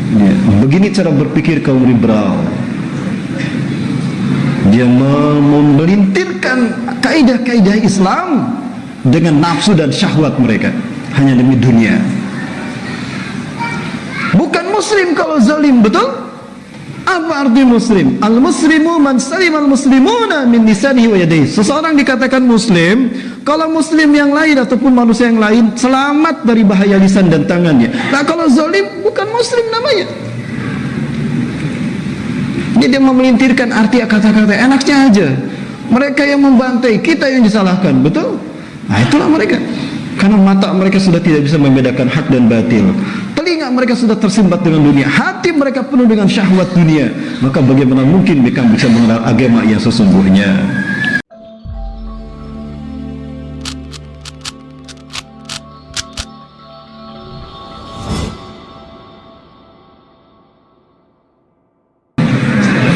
Ya, begini cara berpikir kaum liberal. Dia memelintirkan kaidah-kaidah Islam dengan nafsu dan syahwat mereka hanya demi dunia. Bukan muslim kalau zalim, betul? Apa arti muslim? Al-muslimu man salim al-muslimuna min lisanihi wa yadihi. Seseorang dikatakan muslim kalau muslim yang lain ataupun manusia yang lain selamat dari bahaya lisan dan tangannya. Nah, kalau zalim bukan muslim namanya. Jadi dia memelintirkan arti kata-kata enaknya aja. Mereka yang membantai, kita yang disalahkan, betul? Nah, itulah mereka. Karena mata mereka sudah tidak bisa membedakan hak dan batil. Telinga mereka sudah tersimbat dengan dunia. Hati mereka penuh dengan syahwat dunia. Maka bagaimana mungkin mereka bisa mengenal agama yang sesungguhnya?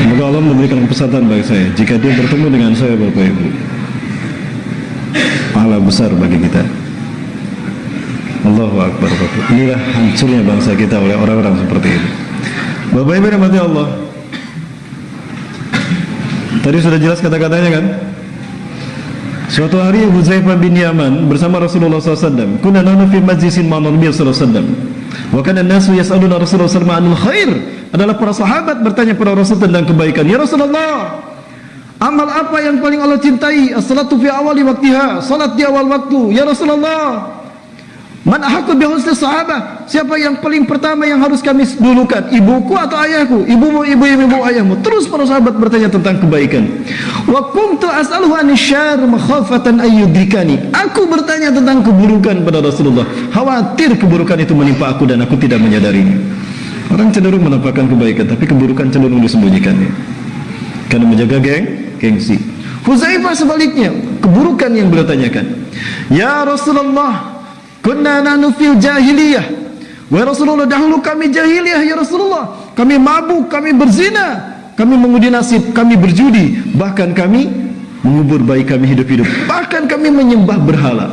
Semoga Allah memberikan kesempatan bagi saya. Jika dia bertemu dengan saya, Bapak Ibu, pahala besar bagi kita. Allahu Akbar. Inilah hancurnya bangsa kita oleh orang-orang seperti ini. Bapak Ibu rahmati Allah. Tadi sudah jelas kata-katanya kan? Suatu hari Huzaifah bin Yaman bersama Rasulullah SAW. Kunna nahnu fi majlisin ma'a Nabi sallallahu alaihi wasallam. Wa kana an-nasu yas'aluna Rasulullah sallallahu alaihi wasallam 'anil khair. Adalah para sahabat bertanya kepada Rasul tentang kebaikan. Ya Rasulullah, amal apa yang paling Allah cintai? As-salatu fi awali waktiha. Salat di awal waktu. Ya Rasulullah, man ahaqqu bi husni sahabah? Siapa yang paling pertama yang harus kami dulukan? Ibuku atau ayahku? Ibumu, ibu ayahmu. Terus para sahabat bertanya tentang kebaikan. Wa kuntu as'aluhu anisyar makhafatan ayyudrikani. Aku bertanya tentang keburukan pada Rasulullah, khawatir keburukan itu menimpa aku dan aku tidak menyadarinya. Orang cenderung menampakkan kebaikan, tapi keburukan cenderung disembunyikannya karena menjaga gengsi. Huzaifah sebaliknya, keburukan yang beliau tanyakan. Ya Rasulullah, kunna nahnu fil jahiliyah. Wahai Rasulullah, dahulu kami jahiliyah ya Rasulullah. Kami mabuk, kami berzina, kami mengundi nasib, kami berjudi, bahkan kami mengubur bayi kami hidup-hidup, bahkan kami menyembah berhala.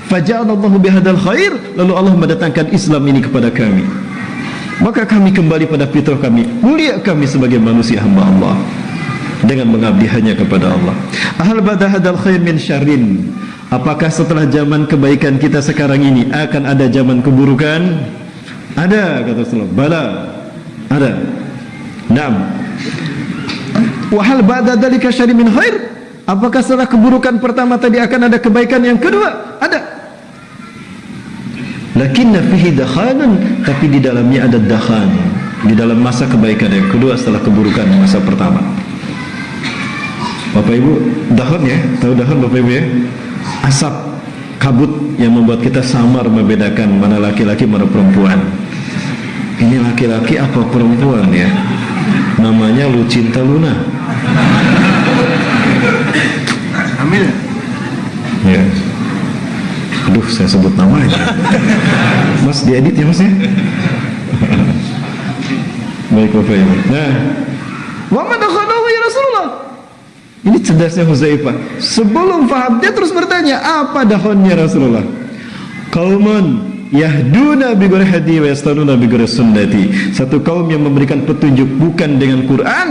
Faja'alallahu bihadzal khair, lalu Allah mendatangkan Islam ini kepada kami. Maka kami kembali pada fitrah kami, mulia kami sebagai manusia hamba Allah dengan mengabdi hanya kepada Allah. Ahal bada hadal khair min syarrin. Apakah setelah zaman kebaikan kita sekarang ini akan ada zaman keburukan? Ada, kata Rasulullah. Bala, ada. Naam. Wahal bada dalika syarrin min khair. Apakah setelah keburukan pertama tadi akan ada kebaikan yang kedua? Ada. Lakinna fihi dakhanan, tapi di dalamnya ada dakhan. Di dalam masa kebaikan yang kedua setelah keburukan masa pertama. Bapak Ibu, dakhan ya, tahu dakhan Bapak Ibu ya? Asap kabut yang membuat kita samar membedakan mana laki-laki mana perempuan. Ini laki-laki apa perempuan ya? Namanya Lucinta Luna. Amin. Ya. Aduh, saya sebut namanya. Mas diedit ya Mas ya. Baik Bapak Ibu. Nah, wa man dakhalahu ya Rasulullah. Ini cerdasnya Huzaifah. Sebelum paham dia terus bertanya, apa dakhonnya Rasulullah? Qaumun yahduna bi ghairi hadi wa yastanuna bi ghairi sunnati. Satu kaum yang memberikan petunjuk bukan dengan Quran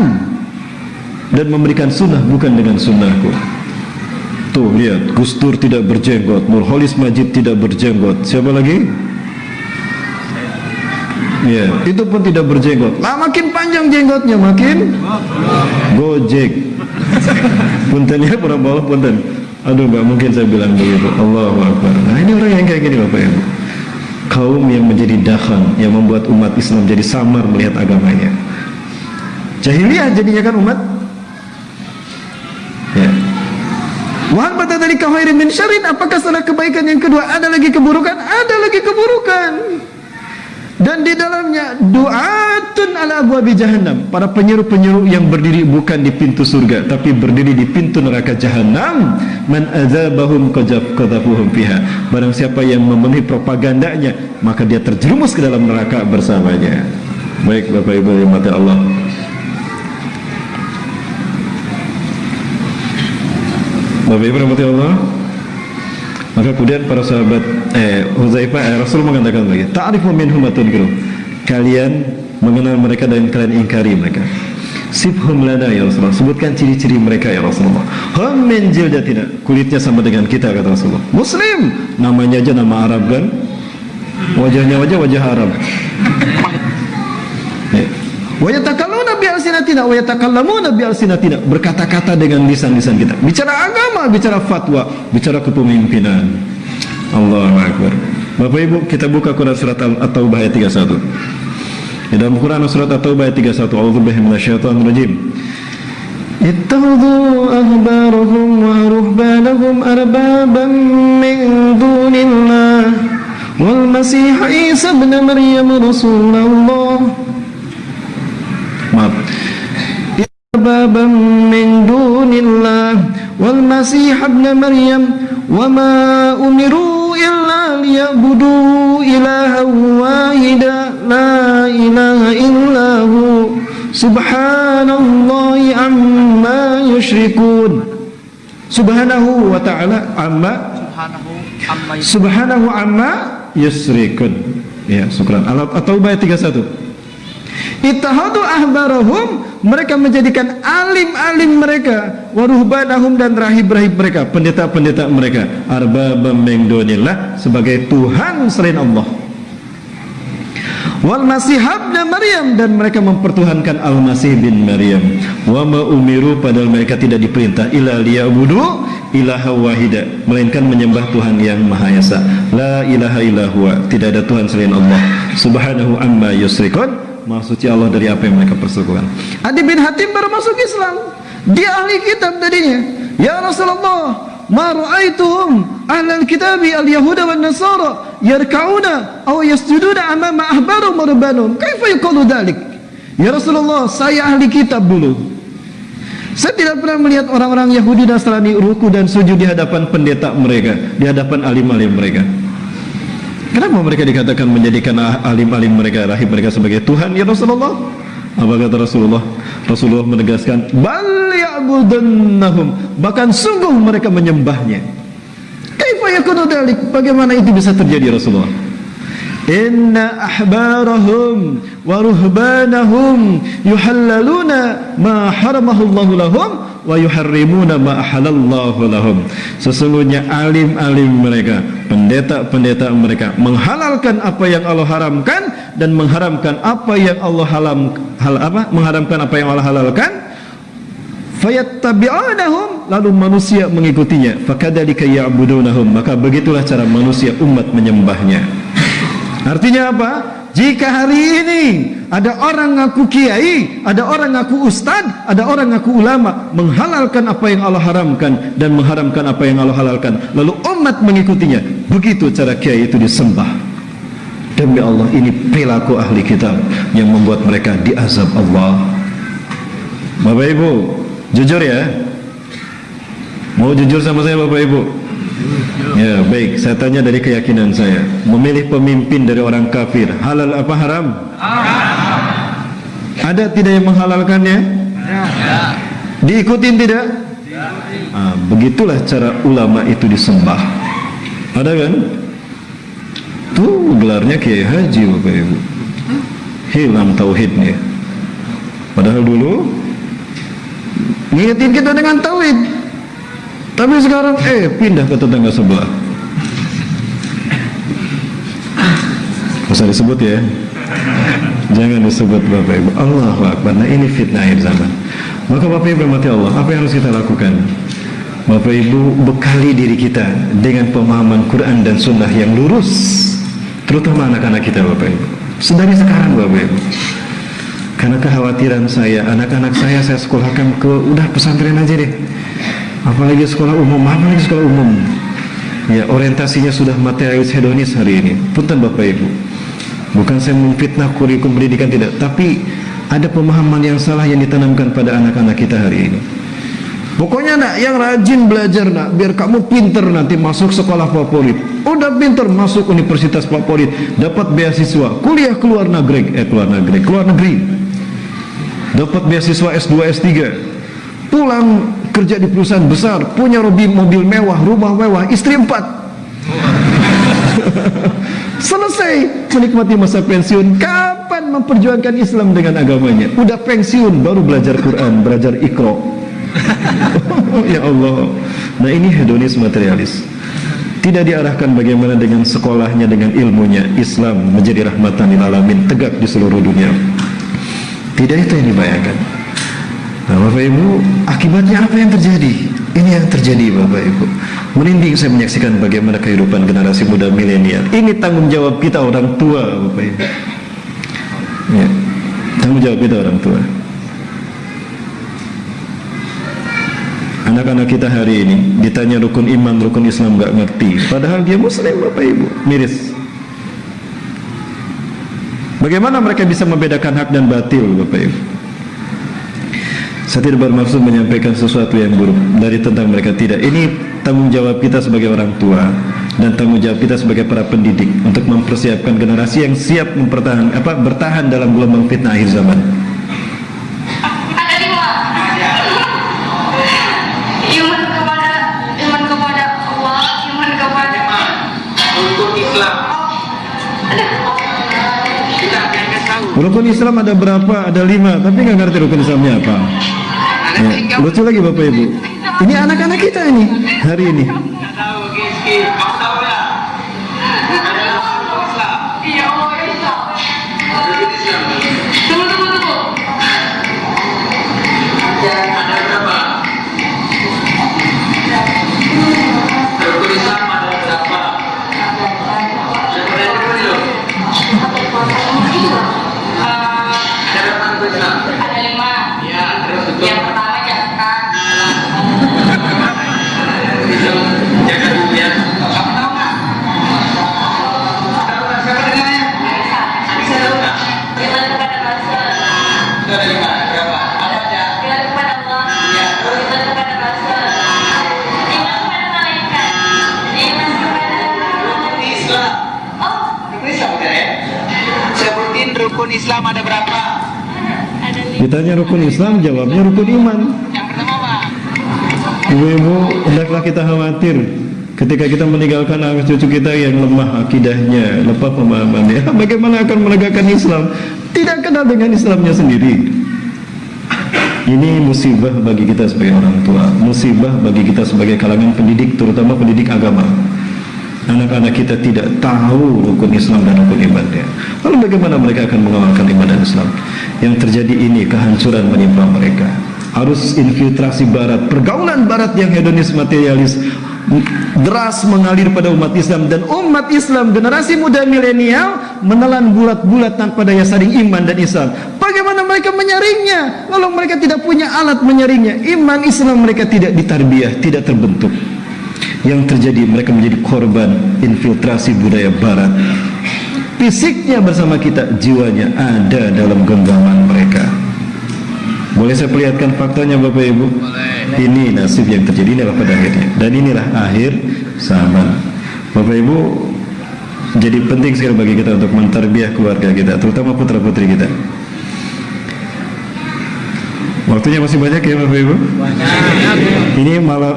dan memberikan sunnah bukan dengan sunnahku. Tuh lihat, Gus Dur tidak berjenggot, Nurholis Majid tidak berjenggot. Siapa lagi? Ya, itu pun tidak berjenggot. Lah makin panjang jenggotnya makin gojek. Punten ya para bawah punten. Aduh, Mbak, mungkin saya bilang begitu. Allahu Akbar. Nah, ini orang yang kayak gini Bapak Ibu. Kaum yang menjadi dakhan, yang membuat umat Islam jadi samar melihat agamanya. Jahiliyah jadinya kan umat. Ya. Wahal bada dzalika khairin min syarrin. Apakah setelah kebaikan yang kedua ada lagi keburukan? Ada lagi keburukan. Dan di dalamnya du'atun ala abwabi jahannam, para penyeru-penyeru yang berdiri bukan di pintu surga tapi berdiri di pintu neraka jahannam. Man adzabahum qadzafuhum fiha. Barang siapa yang memenuhi propagandanya, maka dia terjerumus ke dalam neraka bersamanya. Baik Bapak Ibu yang dirahmati Allah. Bapak Ibu rahmati Allah. Maka kemudian para sahabat Huzaifah Rasul mengatakan lagi, ta'rifu minhum ma tunkiru. Kalian mengenal mereka dan kalian ingkari mereka. Sifhum lana ya Rasulullah, sebutkan ciri-ciri mereka ya Rasulullah. Hum min jildatina, kulitnya sama dengan kita kata Rasulullah. Muslim, namanya aja nama Arab kan, wajahnya wajah Arab. Wa yatakallamuna bi alsinatina wa yatakallamuna bi alsinatina, berkata-kata dengan lisan-lisan kita. Bicara agama, bicara fatwa, bicara kepemimpinan. Allahu Akbar. Bapak Ibu, kita buka Quran surat At-Taubah ayat 31. Di dalam Quran surat At-Taubah ayat 31, A'udzubillahi minasyaitonir rajim. Ittakhadhu ahbarahum wa ruhbanahum arbaban min dunillah wal masih Isa ibn Maryam rasulullah. Maaf. Arbaban min dunillah wal masih ibn Maryam wa ma umiru illa liya'budu ilahan wahida la ilaha illahu subhanallahi amma yushrikun. Subhanahu wa ta'ala subhanahu amma yushrikun. Ya, syukran. At-Taubah 31. Ittahadu ahbarahum, mereka menjadikan alim-alim mereka, waruhbanahum, dan rahib-rahib mereka, pendeta-pendeta mereka, arbabam min dunillah, sebagai Tuhan selain Allah. Wal Masih ibn Maryam, dan mereka mempertuhankan Al-Masih bin Maryam. Wa ma umiru, padahal mereka tidak diperintah illa liya'budu ilaha wahida, melainkan menyembah Tuhan yang Maha Esa. La ilaha illa huwa, tidak ada Tuhan selain Allah. Subhanahu amma yusrikun, Maha suci Allah dari apa yang mereka persekutukan. Adi bin Hatim baru masuk Islam, dia ahli kitab tadinya. Ya Rasulullah, ma ra'aituhum ahlal kitabi al-yahuda wan nasara yarka'una aw yasjuduna amama ahbarum wa rubbanum, kaifa yuqalu dzalik? Ya Rasulullah, saya ahli kitab dulu, saya tidak pernah melihat orang-orang Yahudi dan Nasrani ruku dan sujud di hadapan pendeta mereka, di hadapan alim-alim mereka. Kenapa mereka dikatakan menjadikan alim-alim mereka, rahib mereka sebagai Tuhan ya Rasulullah? Apa kata Rasulullah? Rasulullah menegaskan, bal ya'budunahum, bahkan sungguh mereka menyembahnya. Kaifa yakunu dzalik? Bagaimana itu bisa terjadi Rasulullah? Inna ahbarahum wa ruhbanahum yuhallaluna ma haramahu lahum wa yuharrimuna ma ahalallahu lahum. Sesungguhnya alim-alim mereka, pendeta-pendeta mereka, menghalalkan apa yang Allah haramkan dan mengharamkan apa yang Allah mengharamkan apa yang Allah halalkan. Fayattabi'unahum, lalu manusia mengikutinya. Fakadzalika ya'budunahum, maka begitulah cara manusia umat menyembahnya. Artinya apa? Jika hari ini ada orang ngaku kiai, ada orang ngaku ustad, ada orang ngaku ulama, menghalalkan apa yang Allah haramkan dan mengharamkan apa yang Allah halalkan, lalu umat mengikutinya, begitu cara kiai itu disembah. Demi Allah, ini perilaku ahli kitab yang membuat mereka diazab Allah. Bapak Ibu, jujur ya, mau jujur sama saya Bapak Ibu? Ya, baik, saya tanya dari keyakinan saya, memilih pemimpin dari orang kafir halal apa haram? Haram. Ada tidak yang menghalalkannya? Ya. Diikutin tidak? Begitulah cara ulama itu disembah. Ada kan? Tuh gelarnya Kiai Haji Bapak Ibu. Hilang tauhidnya. Padahal dulu ngingetin kita dengan tauhid. Tapi sekarang pindah ke tetangga sebelah. Usah disebut ya. Jangan disebut Bapak Ibu. Allahu Akbar. Nah, ini fitnah akhir zaman. Maka Bapak Ibu mati Allah, apa yang harus kita lakukan? Bapak Ibu, bekali diri kita dengan pemahaman Quran dan Sunnah yang lurus, terutama anak-anak kita Bapak Ibu. Sedari sekarang Bapak Ibu. Karena kekhawatiran saya, anak-anak saya sekolahkan ke udah pesantren aja deh. Apalagi sekolah umum, ya orientasinya sudah materialis hedonis hari ini. Punten Bapak Ibu, bukan saya memfitnah kurikulum pendidikan, tidak, tapi ada pemahaman yang salah yang ditanamkan pada anak-anak kita hari ini. Pokoknya nak yang rajin belajar nak, biar kamu pinter nanti masuk sekolah favorit. Udah pinter masuk universitas favorit, dapat beasiswa, kuliah keluar negeri, dapat beasiswa S2 S3, pulang kerja di perusahaan besar, punya mobil mewah, rumah mewah, istri 4. Selesai menikmati masa pensiun. Kapan memperjuangkan Islam dengan agamanya. Udah pensiun baru belajar Quran, belajar Iqra. Ya Allah. Nah, ini hedonis materialis. Tidak diarahkan bagaimana dengan sekolahnya, dengan ilmunya. Islam menjadi rahmatan lil alamin, tegak di seluruh dunia. Tidak itu yang dibayangkan. Nah, Bapak Ibu, akibatnya apa yang terjadi? Ini yang terjadi, Bapak Ibu. Merinding saya menyaksikan bagaimana kehidupan generasi muda milenial. Ini tanggung jawab kita orang tua, Bapak Ibu. Ya, tanggung jawab kita orang tua. Anak-anak kita hari ini ditanya rukun iman, rukun Islam nggak ngerti. Padahal dia Muslim, Bapak Ibu. Miris. Bagaimana mereka bisa membedakan hak dan batil, Bapak Ibu? Saya tidak bermaksud menyampaikan sesuatu yang buruk dari tentang mereka, tidak. Ini tanggung jawab kita sebagai orang tua dan tanggung jawab kita sebagai para pendidik untuk mempersiapkan generasi yang siap bertahan dalam gelombang fitnah akhir zaman. Ada 5. Iman kepada Allah, iman kepada rukun Islam. Rukun Islam ada berapa? Ada 5, tapi nggak ngerti rukun Islamnya apa. Ya, lucu lagi Bapak Ibu. Ini anak-anak kita ini hari ini. iya Allah Islam. Tunggu. Ada berapa? Rukun Islam ada berapa? Ada berapa dulu? Ada berapa rukun Islam? Ada 5. Ya, terus betul. Yang pertama zakat. Jaga dunia. Kamu tahu nggak? Tahu nggak siapa dengannya? Iman kepada Rasul. Itu ada 5. Berapa? Apa aja? Iman kepada Allah. Iya. Iman kepada Rasul. Iman kepada malaikat. Iman kepada Rukun Islam. Oh, Rukun Islam bukan ya? Sebutin rukun Islam ada berapa? ada 5. Ditanya rukun Islam, jawabnya rukun iman. Yang pertama apa? Ibu-ibu, hendaklah kita khawatir ketika kita meninggalkan anak cucu kita yang lemah akidahnya, lemah pemahamannya. Bagaimana akan menegakkan Islam? Tidak kenal dengan Islamnya sendiri. Ini musibah bagi kita sebagai orang tua, musibah bagi kita sebagai kalangan pendidik, terutama pendidik agama. Anak-anak kita tidak tahu rukun Islam dan rukun imannya. Lalu bagaimana mereka akan mengamalkan iman dan Islam? Yang terjadi ini kehancuran menimpa mereka. Arus infiltrasi barat, pergaulan barat yang hedonis materialis deras mengalir pada umat Islam, dan umat Islam generasi muda milenial menelan bulat-bulat tanpa daya saring iman dan Islam. Bagaimana mereka menyaringnya? Lalu mereka tidak punya alat menyaringnya. Iman Islam mereka tidak ditarbiyah, tidak terbentuk. Yang terjadi mereka menjadi korban infiltrasi budaya barat. Fisiknya bersama kita, jiwanya ada dalam genggaman mereka. Boleh saya perlihatkan faktanya Bapak Ibu? Boleh. Ini nasib yang terjadi, inilah pada akhirnya. Dan inilah akhir zaman. Bapak Ibu, jadi penting sekali bagi kita untuk mentarbiyah keluarga kita, terutama putra putri kita. Waktunya masih banyak ya Bapak Ibu?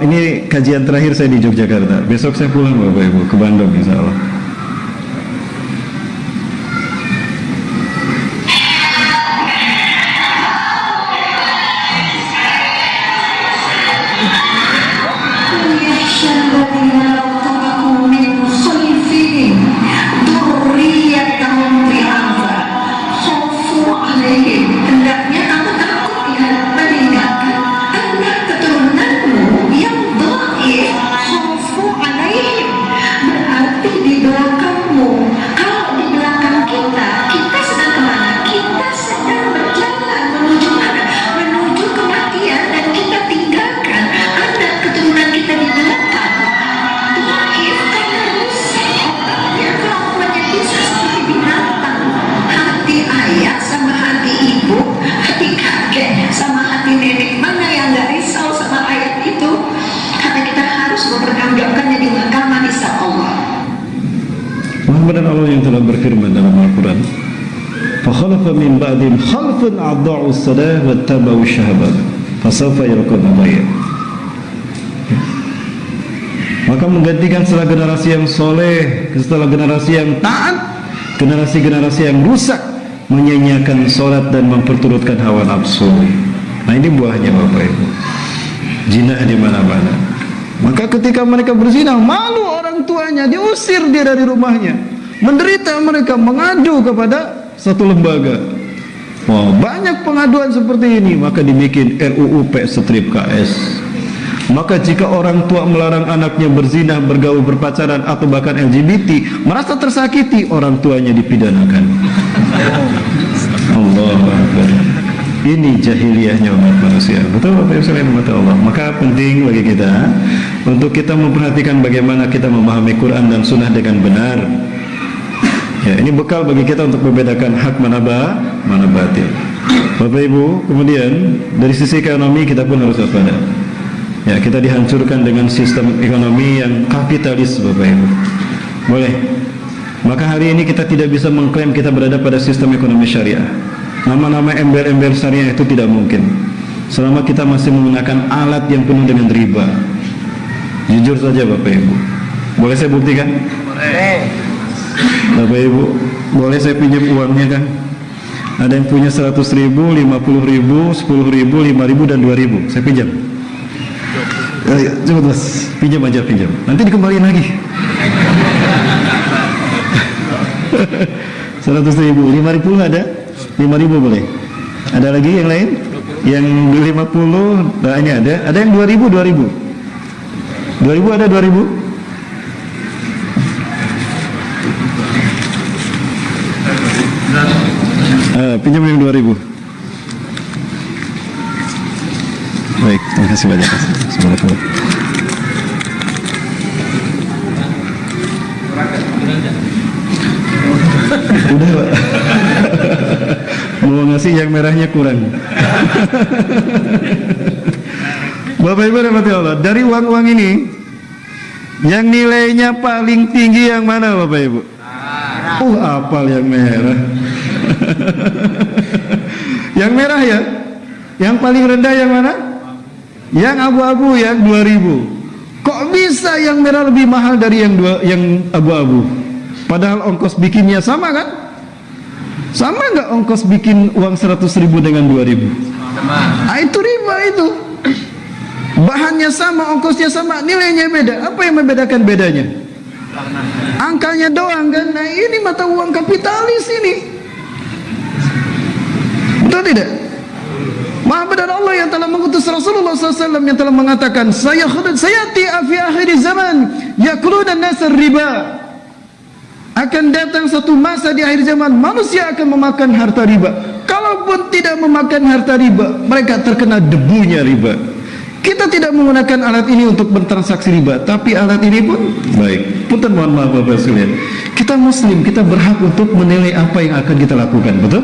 Ini kajian terakhir saya di Yogyakarta. Besok saya pulang Bapak Ibu ke Bandung insya Allah. Hendaknya kamu takut ya meninggalkan anak keturunanmu yang dhaif, khaufu alaihim, berarti di belakangmu. Kalau di belakang kita sedang kemana? Kita sedang berjalan menuju mana? Menuju kematian, dan kita tinggalkan anak keturunan kita di belakang. Dhaif karena rusak, ya kelakuannya bisa seperti binatang. Hati ayah sama hati ibu, hati kakek sama hati nenek, mana yang gak risau sama ayat itu? Karena kita harus mempertanggungjawabkannya di mahkamah hisab Allah. Muhammad Allah yang telah berfirman dalam Al-Quran, "Fakhalafa min ba'dihim khalfun a'dha'u as-salah wattaba'u syahawat, fasawfa yalqawna ghayya." Maka menggantikan setelah generasi yang soleh, setelah generasi yang taat, generasi-generasi yang rusak, menyanyiakan sholat dan memperturutkan hawa nafsu. Nah, ini buahnya Bapak Ibu. Zina di mana-mana. Maka ketika mereka berzina, malu orang tuanya, diusir dia dari rumahnya. Menderita mereka, mengadu kepada satu lembaga. Wah, banyak pengaduan seperti ini, maka dibikin RUU PS-KS. Maka jika orang tua melarang anaknya berzina, bergaul, berpacaran, atau bahkan LGBT, merasa tersakiti, orang tuanya dipidanakan. Allahu Akbar. Ini jahiliyahnya umat manusia. Betul Bapak Ibu sekalian umat Allah. Maka penting bagi kita untuk kita memperhatikan bagaimana kita memahami Quran dan Sunnah dengan benar. Ya, ini bekal bagi kita untuk membedakan hak mana batil. Bapak Ibu, kemudian dari sisi ekonomi kita pun harus waspada. Ya, kita dihancurkan dengan sistem ekonomi yang kapitalis, Bapak Ibu. Boleh. Maka hari ini kita tidak bisa mengklaim kita berada pada sistem ekonomi syariah. Nama-nama embel-embel syariah itu tidak mungkin selama kita masih menggunakan alat yang penuh dengan riba. Jujur saja Bapak Ibu. Boleh saya buktikan? Boleh. Bapak Ibu, boleh saya pinjam uangnya kan? Ada yang punya 100.000, 50.000, 10.000, 5.000 dan 2.000. Saya pinjam. Ayo, coba Mas, pinjam aja pinjam. Nanti dikembaliin lagi. 100.000, 5.000 ada? 5.000 boleh. Ada lagi yang lain? Yang 50, nah ini ada. Ada yang 2.000, 2.000. 2.000 ada 2.000? Pinjam yang 2.000. Baik, terima kasih banyak. Semoga udah Pak. Mau ngasih yang merahnya kurang. Bapak Ibu rahmati Allah, dari uang-uang ini yang nilainya paling tinggi yang mana Bapak Ibu? Apal yang merah. Yang merah ya. Yang paling rendah yang mana? Yang abu-abu, yang 2.000. Kok bisa yang merah lebih mahal dari yang abu-abu? Padahal ongkos bikinnya sama kan? Sama nggak ongkos bikin uang 100.000 dengan 2.000? Ah, itu riba itu. Bahannya sama, ongkosnya sama, nilainya beda. Apa yang membedakan bedanya? Angkanya doang kan? Nah ini mata uang kapitalis ini. Betul tidak? Maha benar Allah yang telah mengutus Rasulullah SAW yang telah mengatakan, sayati fi akhir zaman yakuluna nasar riba. Akan datang satu masa di akhir zaman manusia akan memakan harta riba. Kalaupun tidak memakan harta riba, mereka terkena debunya riba. Kita tidak menggunakan alat ini untuk bertransaksi riba, tapi alat ini pun baik. Punten mohon maaf Bapak sekalian. Kita Muslim, kita berhak untuk menilai apa yang akan kita lakukan, betul?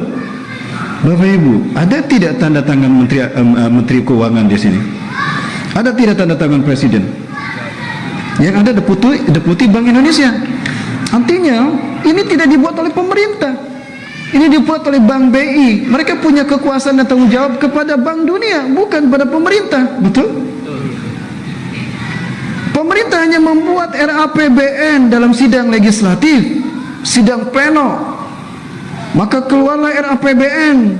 Bapak Ibu, ada tidak tanda tangan Menteri Keuangan di sini? Ada tidak tanda tangan Presiden? Yang ada deputi Bank Indonesia. Artinya ini tidak dibuat oleh pemerintah, ini dibuat oleh Bank BI. Mereka punya kekuasaan dan tanggung jawab kepada Bank Dunia, bukan pada pemerintah. Betul? Pemerintah hanya membuat RAPBN dalam sidang legislatif, sidang pleno. Maka keluarlah RAPBN.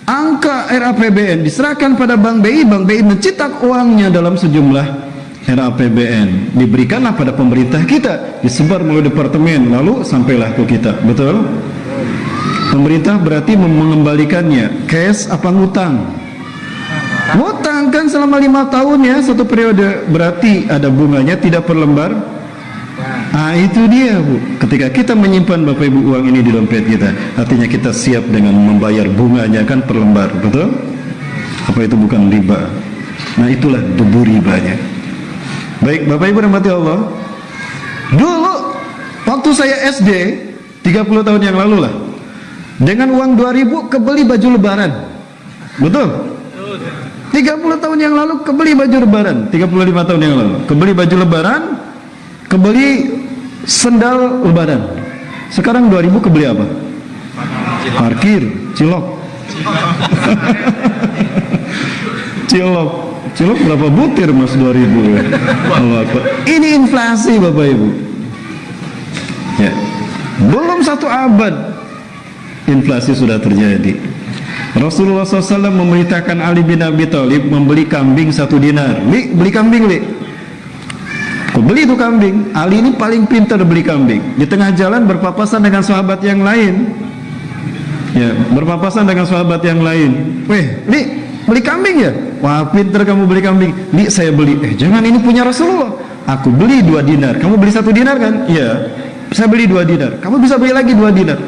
Angka RAPBN diserahkan pada Bank BI. Bank BI mencetak uangnya dalam sejumlah RAPBN, diberikanlah pada pemerintah kita, disebar melalui departemen, lalu sampailah ke kita. Betul? Pemerintah berarti mengembalikannya cash apa ngutang? Ngutang kan selama 5 tahun ya, satu periode, berarti ada bunganya tidak per lembar. Ah itu dia Bu, ketika kita menyimpan Bapak Ibu uang ini di dompet kita, artinya kita siap dengan membayar bunganya kan per lembar. Betul? Apa itu bukan riba? Nah itulah debu ribanya. Baik Bapak Ibu rahmati Allah, dulu waktu saya SD 30 tahun yang lalu lah, dengan uang 2.000 kebeli baju lebaran. Betul? 30 tahun yang lalu kebeli baju lebaran, 35 tahun yang lalu kebeli baju lebaran, kebeli sendal lebaran. Sekarang 2.000 kebeli apa? Parkir, cilok. Cilok berapa butir Mas? 2.000 ya? Allah Akbar. Ini inflasi Bapak Ibu ya. Belum 1 abad inflasi sudah terjadi. Rasulullah SAW memerintahkan Ali bin Abi Thalib membeli kambing 1 dinar. Li, beli kambing, Li. Kau beli itu kambing. Ali ini paling pintar beli kambing. Di tengah jalan berpapasan dengan sahabat yang lain. Ya, berpapasan dengan sahabat yang lain. Weh, Li, beli kambing ya? Wah, pintar kamu beli kambing. Li, saya beli. Jangan, ini punya Rasulullah. Aku beli 2 dinar. Kamu beli 1 dinar kan? Iya. Saya beli 2 dinar. Kamu bisa beli lagi 2 dinar.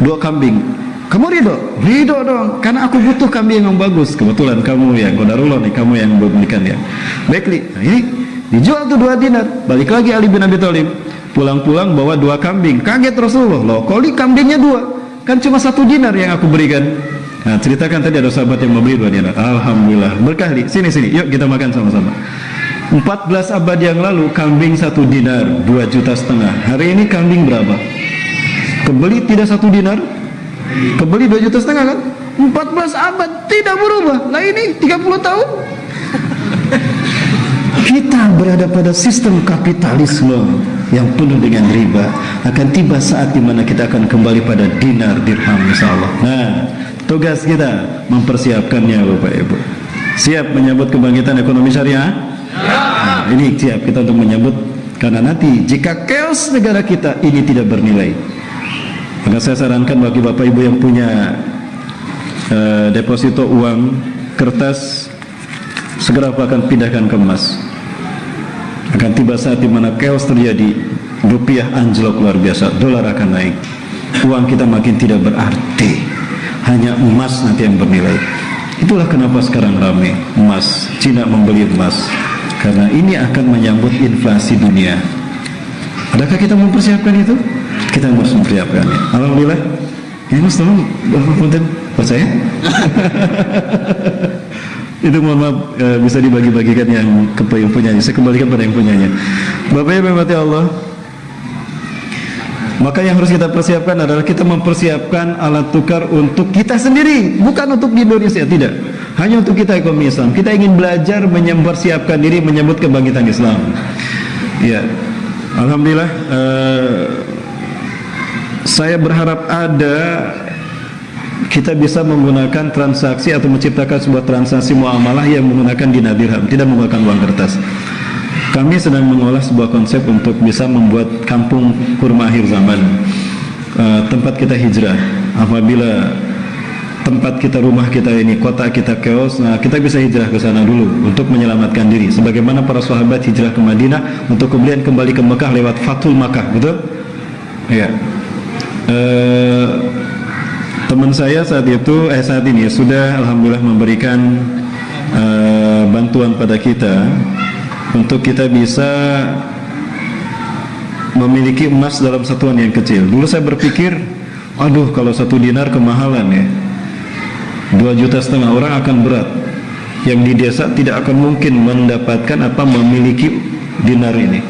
2 kambing. Kamu ridho? Ridho dong. Karena aku butuh kambing yang bagus. Kebetulan kamu yang qadarullah nih, kamu yang membelikan ya. Baik, Li. Nah, ini dijual tuh 2 dinar. Balik lagi Ali bin Abi Thalib. Pulang-pulang bawa 2 kambing. Kaget Rasulullah. Loh, kok Li kambingnya 2? Kan cuma 1 dinar yang aku berikan. Nah, ceritakan tadi ada sahabat yang membeli 2 dinar. Alhamdulillah. Berkah, Li. Sini. Yuk kita makan sama-sama. 14 abad yang lalu kambing 1 dinar 2,5 juta. Hari ini kambing berapa? Kebeli tidak 1 dinar, kebeli 2,5 juta kan? 14 abad tidak berubah. Lah ini 30 tahun. Kita berada pada sistem kapitalisme yang penuh dengan riba. Akan tiba saat di mana kita akan kembali pada dinar dirham insyaallah. Nah, tugas kita mempersiapkannya Bapak Ibu. Siap menyambut kebangkitan ekonomi syariah? Nah, ini siap kita untuk menyambut, karena nanti jika chaos negara kita ini tidak bernilai, maka saya sarankan bagi Bapak Ibu yang punya deposito uang kertas, segera akan pindahkan ke emas. Akan tiba saat di mana chaos terjadi, rupiah anjlok luar biasa, dolar akan naik, uang kita makin tidak berarti, hanya emas nanti yang bernilai. Itulah kenapa sekarang ramai emas, Cina membeli emas, karena ini akan menyambut inflasi dunia. Adakah kita mempersiapkan itu? Kita harus mempersiapkannya. Alhamdulillah. Ya Mas, tolong Bapak Punten percaya? Itu mohon maaf, bisa dibagi-bagikan yang punyanya. Saya kembalikan pada yang punyanya. Bapak Ibu yang Allah, maka yang harus kita persiapkan adalah kita mempersiapkan alat tukar untuk kita sendiri, bukan untuk di Indonesia, tidak. Hanya untuk kita ekonomi Islam. Kita ingin belajar mempersiapkan diri menyambut kebangkitan Islam. Ya, alhamdulillah. Saya berharap kita bisa menggunakan transaksi atau menciptakan sebuah transaksi muamalah yang menggunakan dinar dirham, tidak menggunakan uang kertas. Kami sedang mengolah sebuah konsep untuk bisa membuat kampung kurma akhir zaman, tempat kita hijrah. Apabila tempat kita, rumah kita ini, kota kita chaos, nah kita bisa hijrah ke sana dulu untuk menyelamatkan diri. Sebagaimana para sahabat hijrah ke Madinah untuk kemudian kembali ke Mekah lewat Fathul Makkah, betul? Ya. Teman saya saat ini sudah alhamdulillah memberikan bantuan pada kita untuk kita bisa memiliki emas dalam satuan yang kecil. Dulu saya berpikir, aduh kalau 1 dinar kemahalan ya, 2,5 juta orang akan berat. Yang di desa tidak akan mungkin mendapatkan memiliki dinar ini.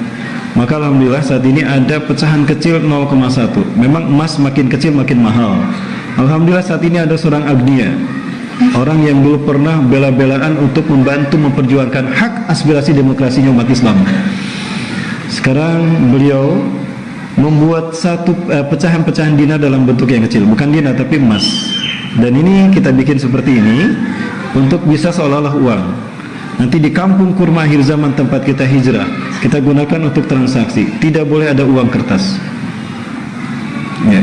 Maka alhamdulillah saat ini ada pecahan kecil 0,1. Memang emas makin kecil makin mahal. Alhamdulillah saat ini ada seorang agnia, orang yang dulu pernah bela-belaan untuk membantu memperjuangkan hak aspirasi demokrasinya umat Islam. Sekarang beliau membuat satu pecahan-pecahan dinar dalam bentuk yang kecil, bukan dinar tapi emas. Dan ini kita bikin seperti ini untuk bisa seolah-olah uang. Nanti di kampung kurma akhir zaman tempat kita hijrah, kita gunakan untuk transaksi. Tidak boleh ada uang kertas. Ya.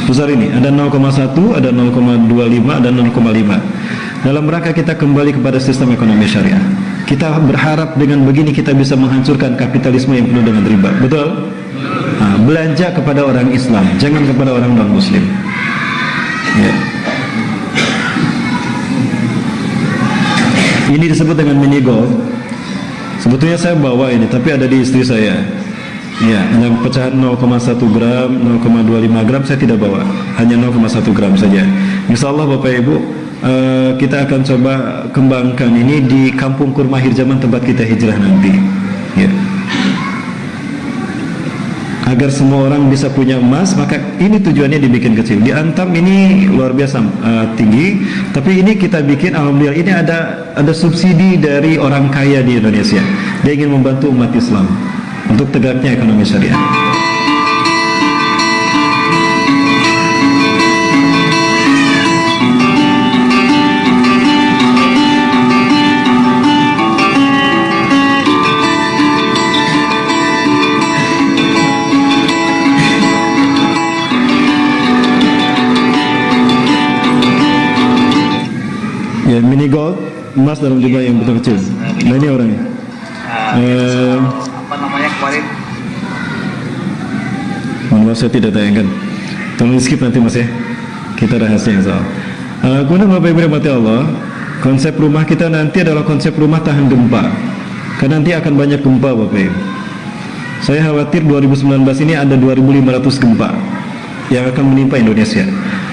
Besar ini, ada 0,1, ada 0,25, ada 0,5. Dalam rangka kita kembali kepada sistem ekonomi syariah. Kita berharap dengan begini kita bisa menghancurkan kapitalisme yang penuh dengan riba. Betul? Nah, belanja kepada orang Islam, jangan kepada orang non-Muslim. Ya. Ini disebut dengan mini golf. Sebetulnya saya bawa ini, tapi ada di istri saya. Ya, yang pecahan 0,1 gram, 0,25 gram saya tidak bawa, hanya 0,1 gram saja. Insyaallah Bapak Ibu, kita akan coba kembangkan ini di kampung kurma akhir zaman tempat kita hijrah nanti. Ya. Agar semua orang bisa punya emas, maka ini tujuannya dibikin kecil. Di Antam ini luar biasa tinggi, tapi ini kita bikin alhamdulillah ini ada subsidi dari orang kaya di Indonesia. Dia ingin membantu umat Islam untuk tegaknya ekonomi syariah. Ya, mini gold, emas dalam jumlah yang betul kecil. Nah ini orangnya. Apa namanya kemarin? Mohon maaf saya tidak tayangkan. Tolong di skip nanti mas ya. Kita rahasia yang soal. Kemudian Bapak Ibu rahmati Allah, konsep rumah kita nanti adalah konsep rumah tahan gempa. Karena nanti akan banyak gempa Bapak Ibu. Saya khawatir 2019 ini ada 2.500 gempa yang akan menimpa Indonesia.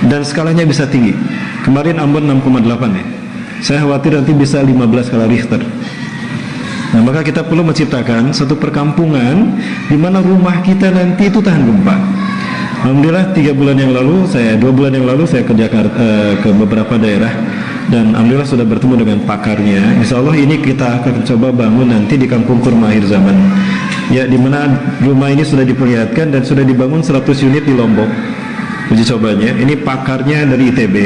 Dan skalanya bisa tinggi. Kemarin Ambon 6,8 ya. Saya khawatir nanti bisa 15 skala Richter. Nah, maka kita perlu menciptakan satu perkampungan di mana rumah kita nanti itu tahan gempa. Alhamdulillah 2 bulan yang lalu saya ke Jakarta, ke beberapa daerah, dan alhamdulillah sudah bertemu dengan pakarnya. Insya Allah ini kita akan coba bangun nanti di Kampung Kurma Akhir Zaman. Ya, di mana rumah ini sudah diperlihatkan dan sudah dibangun 100 unit di Lombok. Uji cobanya, ini pakarnya dari ITB,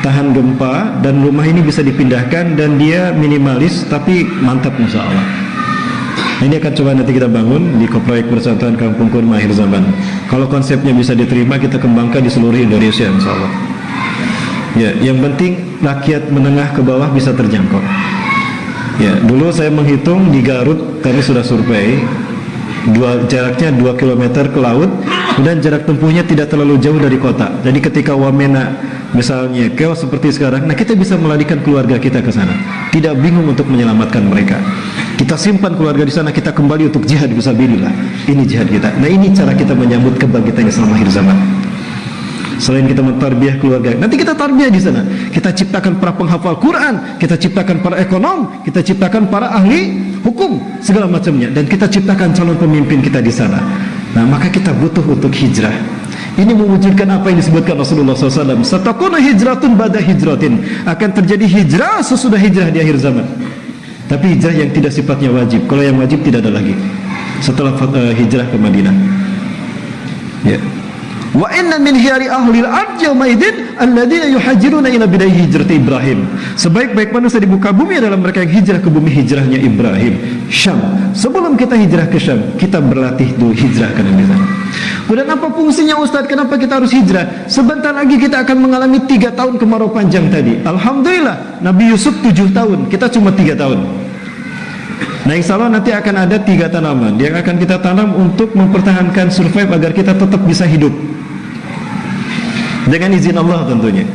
tahan gempa, dan rumah ini bisa dipindahkan dan dia minimalis tapi mantap insya Allah. Ini akan coba nanti kita bangun di proyek Persatuan Kampung Kurma Akhir Zaman. Kalau konsepnya bisa diterima, kita kembangkan di seluruh Indonesia insya Allah. Ya, yang penting rakyat menengah ke bawah bisa terjangkau. Ya, dulu saya menghitung di Garut, kami sudah survei, jaraknya 2 km ke laut, dan jarak tempuhnya tidak terlalu jauh dari kota. Jadi ketika Wamena misalnya chaos seperti sekarang, nah kita bisa melarikan keluarga kita ke sana. Tidak bingung untuk menyelamatkan mereka. Kita simpan keluarga di sana, kita kembali untuk jihad fisabilillah. Ini jihad kita. Nah ini cara kita menyambut kebangkitan Islam akhir zaman. Selain kita mentarbiyah keluarga, nanti kita tarbiyah di sana. Kita ciptakan para penghafal Quran, kita ciptakan para ekonom, kita ciptakan para ahli hukum, segala macamnya, dan kita ciptakan calon pemimpin kita di sana. Nah, maka kita butuh untuk hijrah. Ini mewujudkan apa yang disebutkan Rasulullah SAW. Satakuna hijratun ba'da hijratin. Akan terjadi hijrah sesudah hijrah di akhir zaman. Tapi hijrah yang tidak sifatnya wajib. Kalau yang wajib tidak ada lagi setelah hijrah ke Madinah. Ya. Wa inna min hiyari ahlil ardi yawma idzin alladziina yuhajiruna ila bidai hijrati Ibrahim. Sebaik-baik manusia di muka bumi adalah mereka yang hijrah ke bumi hijrahnya Ibrahim, Syam. Sebelum kita hijrah ke Syam, kita berlatih dulu hijrah ke sana. Dan apa fungsinya Ustaz? Kenapa kita harus hijrah? Sebentar lagi kita akan mengalami 3 tahun kemarau panjang tadi. Alhamdulillah, Nabi Yusuf 7 tahun, kita cuma 3 tahun. Nah, insya Allah nanti akan ada 3 tanaman yang akan kita tanam untuk mempertahankan survive agar kita tetap bisa hidup. Dengan izin Allah tentunya.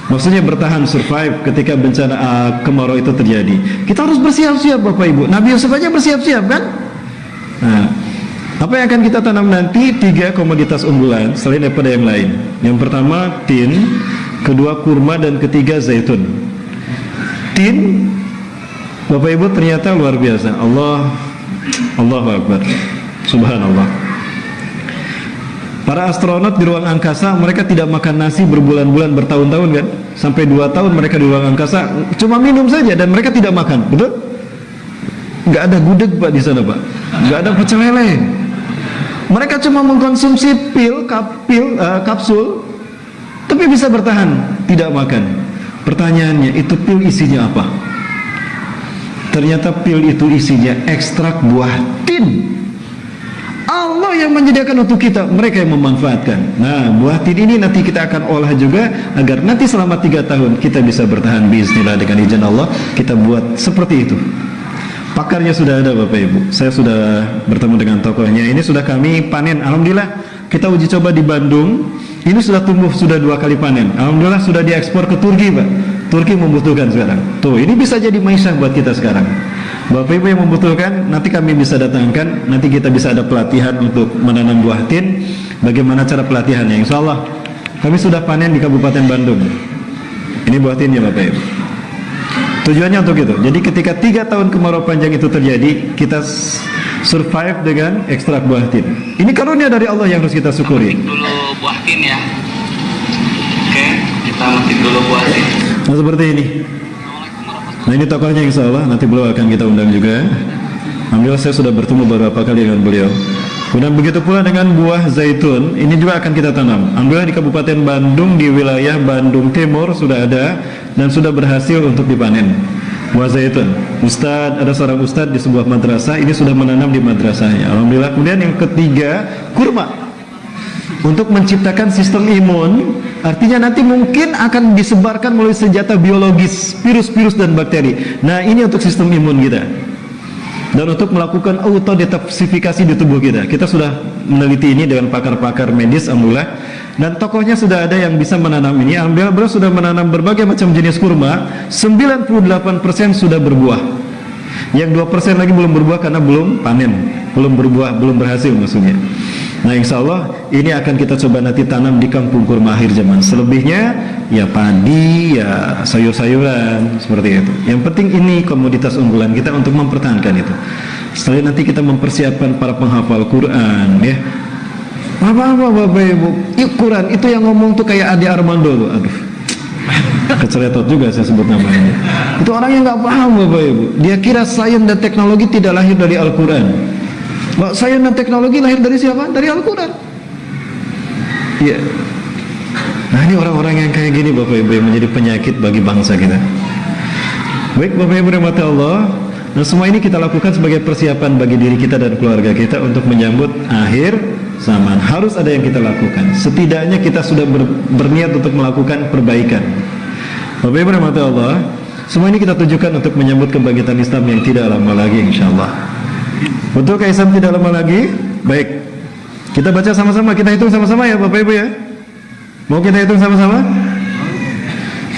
Maksudnya bertahan survive ketika bencana kemarau itu terjadi. Kita harus bersiap-siap Bapak Ibu. Nabi Yusuf aja bersiap-siap kan? Nah, apa yang akan kita tanam nanti? 3 komoditas unggulan selain daripada yang lain. Yang pertama tin, kedua kurma, dan ketiga zaitun. Tin, Bapak Ibu ternyata luar biasa. Allahu Akbar. Subhanallah. Para astronot di ruang angkasa, mereka tidak makan nasi berbulan-bulan, bertahun-tahun kan? Sampai 2 tahun mereka di ruang angkasa, cuma minum saja dan mereka tidak makan, betul? Nggak ada gudeg Pak di sana Pak, nggak ada pecel lele. Mereka cuma mengkonsumsi kapsul, tapi bisa bertahan, tidak makan. Pertanyaannya, itu pil isinya apa? Ternyata pil itu isinya ekstrak buah tin. Allah yang menyediakan untuk kita, mereka yang memanfaatkan. Nah, buah tin ini nanti kita akan olah juga agar nanti selama 3 tahun kita bisa bertahan bismillah dengan izin Allah. Kita buat seperti itu. Pakarnya sudah ada Bapak Ibu. Saya sudah bertemu dengan tokohnya. Ini sudah kami panen. Alhamdulillah kita uji coba di Bandung. Ini sudah tumbuh, sudah 2 kali panen. Alhamdulillah sudah diekspor ke Turki Pak. Turki membutuhkan sekarang. Tuh, ini bisa jadi maisha buat kita sekarang. Bapak Ibu yang membutuhkan, nanti kami bisa datangkan. Nanti kita bisa ada pelatihan untuk menanam buah tin. Bagaimana cara pelatihannya? Insya Allah kami sudah panen di Kabupaten Bandung. Ini buah tinnya Bapak Ibu. Tujuannya untuk itu. Jadi ketika 3 tahun kemarau panjang itu terjadi, kita survive dengan ekstrak buah tin. Ini karunia dari Allah yang harus kita syukuri. Metik dulu buah tin ya. Oke, kita metik dulu buah tin. Nah, seperti ini. Nah, ini tokohnya insya Allah, nanti beliau akan kita undang juga. Alhamdulillah saya sudah bertemu beberapa kali dengan beliau. Kemudian begitu pula dengan buah zaitun, ini juga akan kita tanam. Alhamdulillah di Kabupaten Bandung, di wilayah Bandung Timur sudah ada dan sudah berhasil untuk dipanen buah zaitun. Ada seorang ustadz di sebuah madrasah, ini sudah menanam di madrasahnya. Alhamdulillah. Kemudian yang ketiga, kurma. Untuk menciptakan sistem imun Artinya nanti mungkin akan disebarkan melalui senjata biologis, virus-virus dan bakteri. Nah, ini untuk sistem imun kita. Dan untuk melakukan autodetoksifikasi di tubuh kita. Kita sudah meneliti ini dengan pakar-pakar medis, alhamdulillah. Dan tokohnya sudah ada yang bisa menanam ini. Alhamdulillah beliau sudah menanam berbagai macam jenis kurma. 98% sudah berbuah. Yang 2% lagi belum berbuah karena belum panen, belum berbuah, belum berhasil maksudnya. Nah, insya Allah ini akan kita coba nanti tanam di kampung kurma akhir zaman. Selebihnya ya padi, ya sayur-sayuran seperti itu. Yang penting ini komoditas unggulan kita untuk mempertahankan itu. Setelah nanti kita mempersiapkan para penghafal Quran, ya. Bapak Ibu, Quran itu yang ngomong tuh kayak Ade Armando tuh. Aduh, keceretot juga saya sebut namanya. Itu orang yang nggak paham Bapak Ibu. Dia kira sains dan teknologi tidak lahir dari Al-Quran. Sains dan teknologi lahir dari siapa? Dari Al-Quran. Iya. Nah, ini orang-orang yang kayak gini Bapak Ibu yang menjadi penyakit bagi bangsa kita. Baik Bapak Ibu rahmati Allah. Nah, semua ini kita lakukan sebagai persiapan bagi diri kita dan keluarga kita untuk menyambut akhir zaman. Harus ada yang kita lakukan. Setidaknya kita sudah berniat untuk melakukan perbaikan. Bapak Ibu rahmati Allah, semua ini kita tujukan untuk menyambut kebangkitan Islam yang tidak lama lagi insyaallah. Betul kah Islam tidak lama lagi? Baik. Kita baca sama-sama, kita hitung sama-sama ya Bapak Ibu ya. Mau kita hitung sama-sama?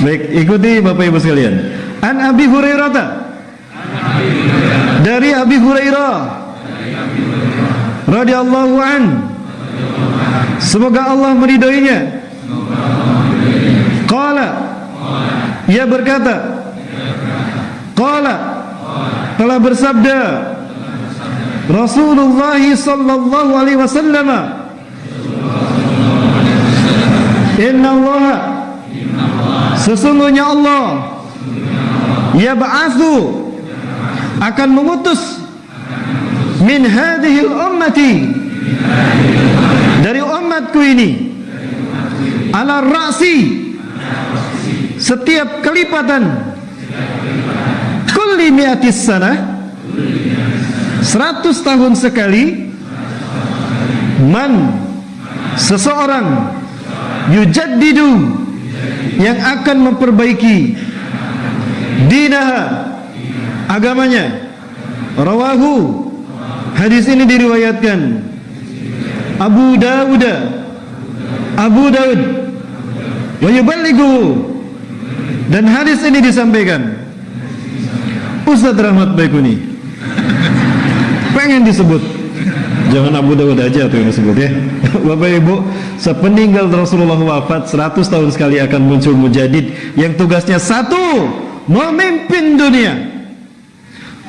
Baik, ikuti Bapak Ibu sekalian. An Abi Hurairah, dari Abi Hurairah radhiyallahu an, semoga Allah meridhoinya. Qala, ia berkata, qala, telah bersabda Rasulullah sallallahu alaihi wasallam, inna Allah, sesungguhnya Allah, yab'atsu, akan mengutus min hadhil ummati, dari umatku ini, ala ra'si, setiap kelipatan, kulli mi'atis sanah, 100 tahun sekali, man, seseorang, yujaddidu, yang akan memperbaiki dinaha, agamanya. Rawahu, hadis ini diriwayatkan Abu Dawud, wa yuballighu, dan hadis ini disampaikan Ustaz Rahmat Baikuni. Pengen disebut, jangan Abu Dawud aja tuh yang disebut ya. Bapak Ibu, sepeninggal Rasulullah wafat 100 tahun sekali akan muncul mujadid yang tugasnya satu, memimpin dunia.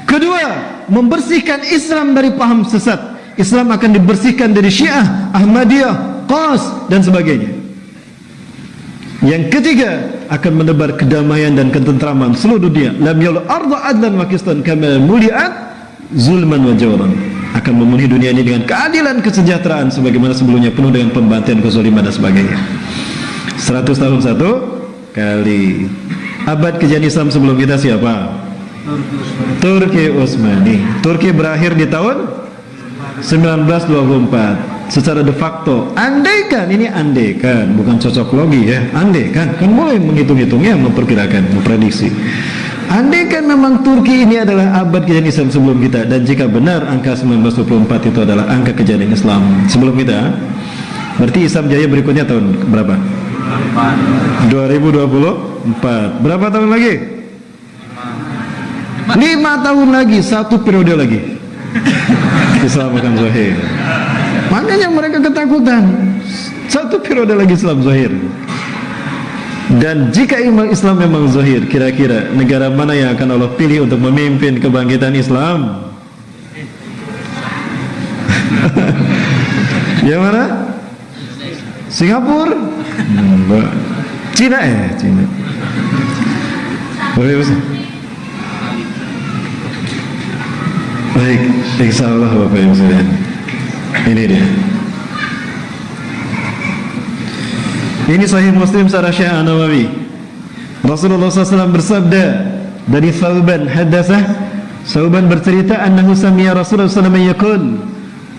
Kedua, membersihkan Islam dari paham sesat. Islam akan dibersihkan dari Syiah, Ahmadiyah, Qas dan sebagainya. Yang ketiga, akan menebar kedamaian dan ketentraman seluruh dunia. Lam yal arda adlan wa qistan kama muliat zulman wa jawran. Akan memenuhi dunia ini dengan keadilan, kesejahteraan sebagaimana sebelumnya penuh dengan pembantaian, kezaliman dan sebagainya. 100 tahun satu kali. Abad kejadian Islam sebelum kita siapa? Turki Utsmani. Turki berakhir di tahun 1924 secara de facto. Andaikan, ini andaikan, bukan cocok logi ya. Andaikan, kan boleh menghitung-hitungnya, memperkirakan, memprediksi. Andaikan memang Turki ini adalah abad kejadian Islam sebelum kita, dan jika benar angka 1924 itu adalah angka kejadian Islam sebelum kita, berarti Islam jaya berikutnya tahun berapa? 2024. Berapa tahun lagi? 5 tahun lagi, 1 periode lagi. Islam akan zahir. Makanya mereka ketakutan. 1 periode lagi Islam zahir. Dan jika Islam memang zahir, kira-kira negara mana yang akan Allah pilih untuk memimpin kebangkitan Islam? Yang mana? Singapura? Cina Cina. Boleh Ustaz? Baik, insyaallah Bapak Ibu sekalian. Ini dia. Ini Sahih Muslim secara Syekh An-Nawawi. Rasulullah SAW bersabda dari Thauban hadasah, Thauban bercerita annahu sami'a Rasulullah SAW yaqul,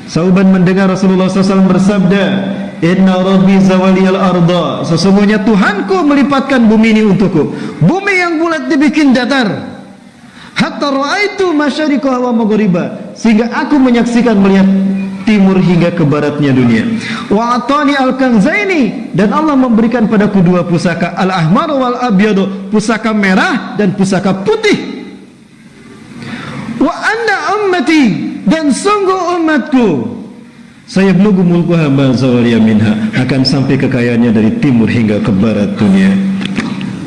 Thauban mendengar Rasulullah SAW bersabda, Inna rabbi zawaliyal arda, sesungguhnya Tuhanku melipatkan bumi ini untukku. Bumi yang bulat dibikin datar. Hatta ra'aitu masyariqah wa maghriba, sehingga aku menyaksikan melihat timur hingga ke baratnya dunia. Wa atani al-kanzaini, dan Allah memberikan padaku dua pusaka, al-ahmar wal abyad, pusaka merah dan pusaka putih. Wa anna ummati, dan sungguh umatku, saya belum mulkuha ma zawaliya minha, akan sampai kekayaannya dari timur hingga ke barat dunia.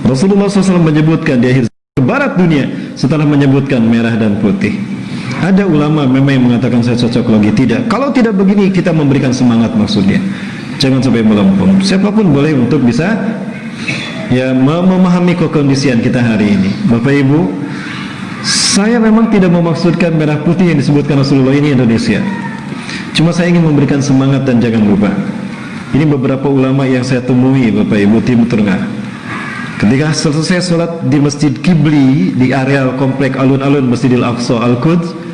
Rasulullah SAW menyebutkan di akhir ke barat dunia setelah menyebutkan merah dan putih. Ada ulama memang yang mengatakan saya cocok lagi, tidak. Kalau tidak begini kita memberikan semangat, maksudnya jangan sampai melempem. Siapapun boleh untuk bisa ya memahami kekondisian kita hari ini. Bapak Ibu, saya memang tidak memaksudkan merah putih yang disebutkan Rasulullah ini Indonesia. Cuma saya ingin memberikan semangat, dan jangan lupa, ini beberapa ulama yang saya temui Bapak Ibu Timur Tengah. Ketika selesai sholat di Masjid Qibli di areal komplek alun-alun Masjidil Aqsa Al-Quds,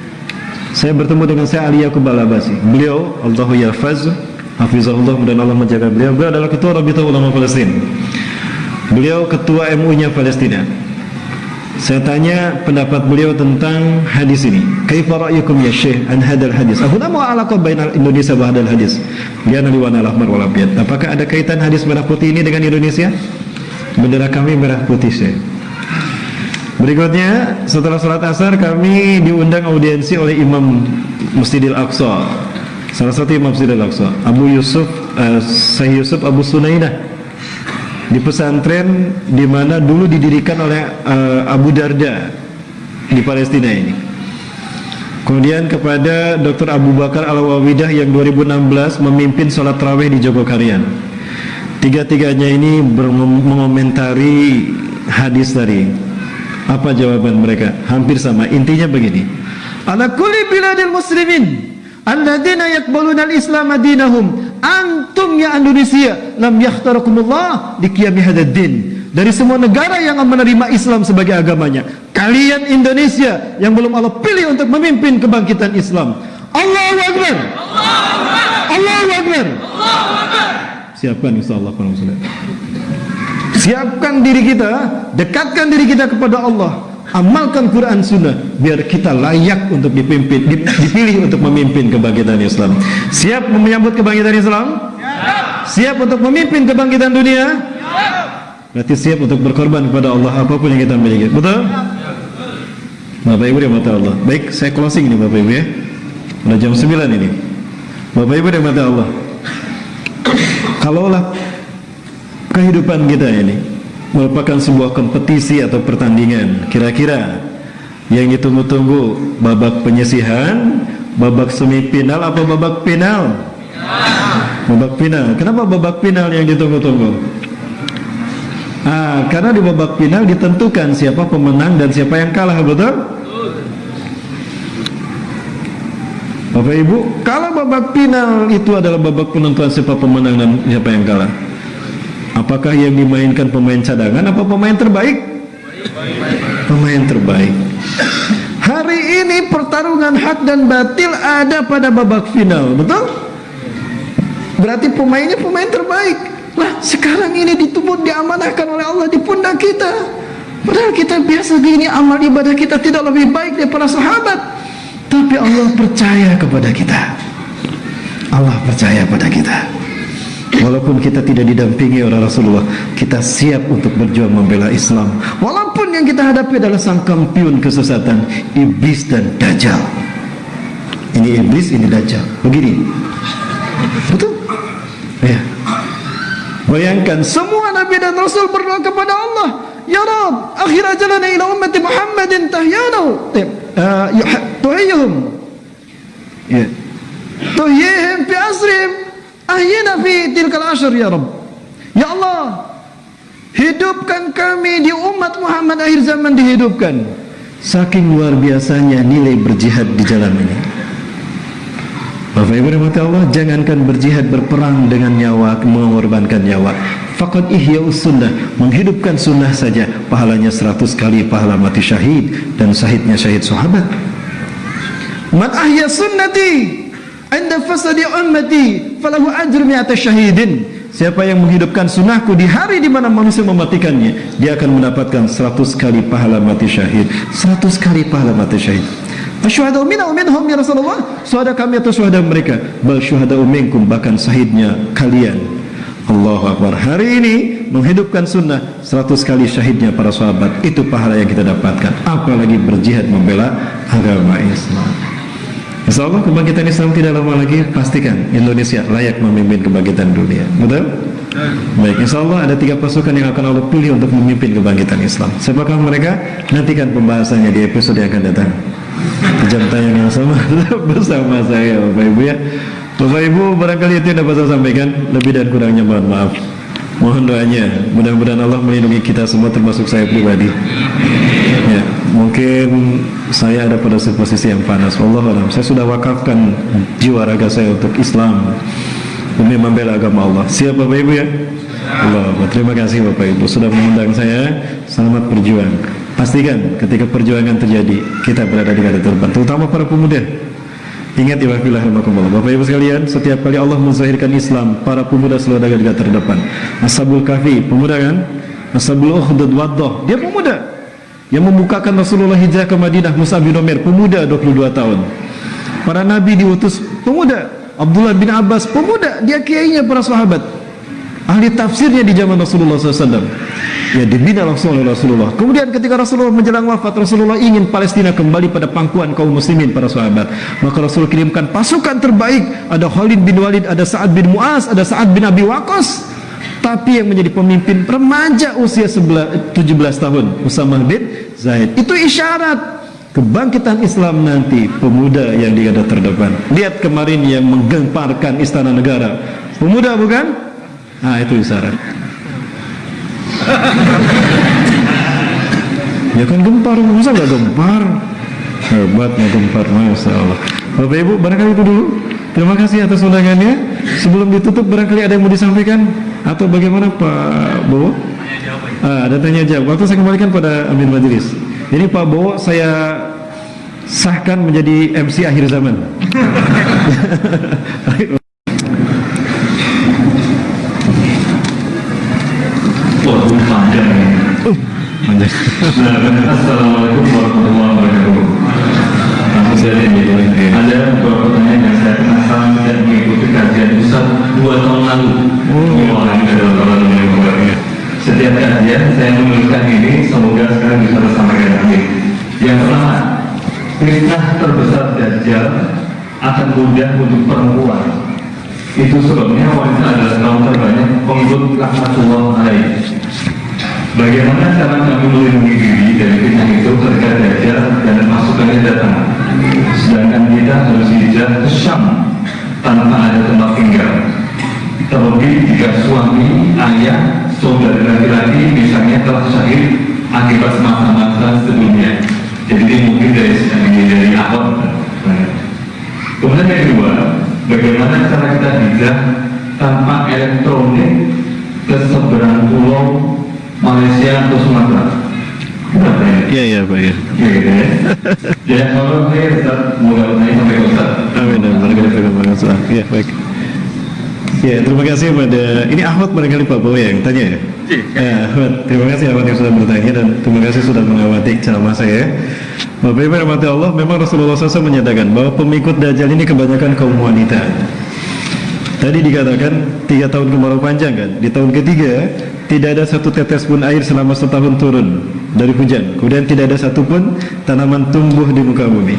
saya bertemu dengan Syekh Ali Yaqub Al-Abasi. Beliau, Allahu yahfaz, hafizahullah, dan Allah menjaga beliau. Beliau adalah ketua Rabitah Ulama Palestina. Beliau ketua MUI-nya Palestina. Saya tanya pendapat beliau tentang hadis ini. Kaifa ra'yukum ya Syekh an hadal hadis? Ahuna ma alaqah bainal Indonesia wa hadal hadis? Liana liwana al-ahmar wal abyad. Apakah ada kaitan hadis merah putih ini dengan Indonesia? Bendera kami merah putih, Syekh. Berikutnya, setelah sholat asar kami diundang audiensi oleh Imam Masjidil Aqsa, salah satu Imam Masjidil Aqsa, Abu Yusuf, Syekh Yusuf Abu Sunainah, di pesantren di mana dulu didirikan oleh Abu Darda di Palestina ini. Kemudian kepada Dr. Abu Bakar Al-Wawidah yang 2016 memimpin sholat tarawih di Jogokarian. Tiga-tiganya ini mengomentari hadis tadi. Apa jawaban mereka? Hampir sama. Intinya begini: ala kulli biladil muslimin alladzina yaqbaluna al-islam dinahum antum ya Indonesia lam yakhtarakumullah liqiyami hadzal din. Dari semua negara yang menerima Islam sebagai agamanya, kalian Indonesia yang belum Allah pilih untuk memimpin kebangkitan Islam. Allahu Akbar. Allahu Akbar. Siapkan insyaallah para muslimin. Siapkan diri kita, dekatkan diri kita kepada Allah, amalkan Quran Sunnah biar kita layak untuk dipimpin, dipilih untuk memimpin kebangkitan Islam. Siap menyambut kebangkitan Islam? Siap untuk memimpin kebangkitan dunia? Berarti siap untuk berkorban kepada Allah apapun yang kita miliki. Betul? Bapak Ibu dirahmati Allah. Baik, saya closing ini Bapak Ibu ya. Udah jam 9 ini. Bapak Ibu dirahmati Allah. Kalaulah kehidupan kita ini merupakan sebuah kompetisi atau pertandingan, kira-kira yang ditunggu-tunggu babak penyisihan, babak semifinal, apa babak final? Babak final. Kenapa babak final yang ditunggu-tunggu? Karena di babak final ditentukan siapa pemenang dan siapa yang kalah, betul? Bapak Ibu, kalau babak final itu adalah babak penentuan siapa pemenang dan siapa yang kalah, apakah yang dimainkan pemain cadangan apa pemain terbaik? Pemain terbaik. Hari ini pertarungan hak dan batil ada pada babak final, betul? Berarti pemainnya pemain terbaik. Lah, sekarang ini diamanahkan oleh Allah di pundak kita. Padahal kita biasa gini, amal ibadah kita tidak lebih baik daripada sahabat. Tapi Allah percaya kepada kita. Allah percaya pada kita. Walaupun kita tidak didampingi oleh Rasulullah, kita siap untuk berjuang membela Islam. Walaupun yang kita hadapi adalah sang kampiun kesesatan, iblis dan dajjal. Ini iblis, ini dajjal. Begini. Betul? Ya. Bayangkan semua Nabi dan Rasul berdoa kepada Allah, ya Rabb, akhir ajalana ila ummati Muhammadin tahyanu tuhiyuhum ya tuhyihim fi asrihim ahyina fi tilkal ashr ya Rabb. Ya Allah, hidupkan kami di umat Muhammad akhir zaman dihidupkan. Saking luar biasanya nilai berjihad di jalan ini. Bapak Ibu rahmati Allah, jangankan berjihad berperang dengan nyawa, mengorbankan nyawa. Faqad ihya'us sunnah, menghidupkan sunnah saja pahalanya 100 kali pahala mati syahid dan syahidnya syahid sahabat. Man ahya sunnati 'inda fasadi ummati falahu ajru mi'ata syahidin. Siapa yang menghidupkan sunnahku di hari di mana manusia mematikannya, dia akan mendapatkan 100 kali pahala mati syahid. 100 kali pahala mati syahid. Asyuhada'u minna wa minhum ya Rasulullah. Syuhada kami atau syuhada mereka? Bal syuhada'u minkum, bahkan syahidnya kalian. Allahu Akbar. Hari ini menghidupkan sunnah, 100 kali syahidnya para sahabat. Itu pahala yang kita dapatkan. Apalagi berjihad membela agama Islam. InsyaAllah kebangkitan Islam tidak lama lagi. Pastikan Indonesia layak memimpin kebangkitan dunia. Betul? Baik, InsyaAllah ada 3 pasukan yang akan Allah pilih untuk memimpin kebangkitan Islam. Siapakah mereka? Nantikan pembahasannya di episode yang akan datang. Jam tayang yang sama bersama saya Bapak Ibu ya. Bapak Ibu, barangkali itu yang dapat saya sampaikan. Lebih dan kurangnya mohon maaf. Mohon doanya, mudah-mudahan Allah melindungi kita semua, termasuk saya pribadi. Ya, mungkin saya ada pada posisi yang panas. Wallahualam, saya sudah wakafkan jiwa raga saya untuk Islam demi membela agama Allah. Siap Bapak Ibu ya? Allah, terima kasih Bapak Ibu sudah mengundang saya. Selamat berjuang. Pastikan ketika perjuangan terjadi, kita berada di garda terdepan, terutama para pemuda. Ingat ya Bapak Ibu sekalian, setiap kali Allah menzahirkan Islam, para pemuda selalu ada di garda terdepan. Ashabul Kahfi, pemuda kan? Ashabul Ukhdud Waddah, dia pemuda yang membukakan Rasulullah hijrah ke Madinah. Mus'ab bin Umair, pemuda 22 tahun. Para nabi diutus pemuda. Abdullah bin Abbas, pemuda, dia kiainya para sahabat, ahli tafsirnya di zaman Rasulullah SAW. Ya, dibina langsung oleh Rasulullah. Kemudian ketika Rasulullah menjelang wafat, Rasulullah ingin Palestina kembali pada pangkuan kaum muslimin para sahabat. Maka Rasul kirimkan pasukan terbaik. Ada Khalid bin Walid, ada Sa'ad bin Mu'az, ada Sa'ad bin Abi Waqqas. Tapi yang menjadi pemimpin remaja usia 17 tahun, Usamah bin Zaid. Itu isyarat kebangkitan Islam nanti, pemuda yang di garda terdepan. Lihat kemarin yang menggemparkan istana negara, pemuda bukan? Nah, itu isyarat. Ya kan gempar, masa gak gempar? Hebat gempar, Masya Allah. Bapak Ibu, barangkali itu dulu. Terima kasih atas undangannya. Sebelum ditutup, barangkali ada yang mau disampaikan atau bagaimana Pak Bowo? Ada tanya jawab. Waktu saya kembalikan pada Amir Majelis. Ini Pak Bowo saya sahkan menjadi MC akhir zaman. Assalamualaikum warahmatullahi wabarakatuh. Ada beberapa pertanyaan yang saya penasaran dan mengikuti kajian Ustaz 2 tahun lalu. Setiap kajian saya menuliskan ini, semoga sekarang bisa tersampaikan akhir. Yang pertama, fitnah terbesar Dajjal akan mudah untuk perempuan. Itu sebabnya wanita adalah kaum terbanyak pengikut laknatullah alaih. Bagaimana cara kami melindungi diri dari fitnah itu ketika Dajjal dan pasukannya datang? Sedangkan kita harus hijrah ke Syam tanpa ada tempat tinggal. Terlebih jika suami, ayah, saudara laki-laki misalnya telah syahid akibat masa-masa sebelumnya. Jadi ini mungkin dari awal. Kemudian yang kedua, bagaimana cara kita hijrah tanpa elektronik ke seberang pulau Malaysia atau Sumatera? Iya Pak ya. Iya gitu ya. Ya kalau saya Ustaz, semoga bertanya sampai ke Ustaz. Amin. Ya baik. Ya, terima kasih pada ini Ahmad barangkali Pak Bowo yang tanya ya. Ahmad, terima kasih Ahmad yang sudah bertanya dan terima kasih sudah mengawati ceramah saya. Bapak Ibu rahmati Allah, memang Rasulullah SAW menyatakan bahwa pengikut Dajjal ini kebanyakan kaum wanita. Tadi dikatakan 3 tahun kemarau panjang kan. Di tahun ketiga tidak ada satu tetes pun air selama setahun turun dari hujan. Kemudian tidak ada satu pun tanaman tumbuh di muka bumi.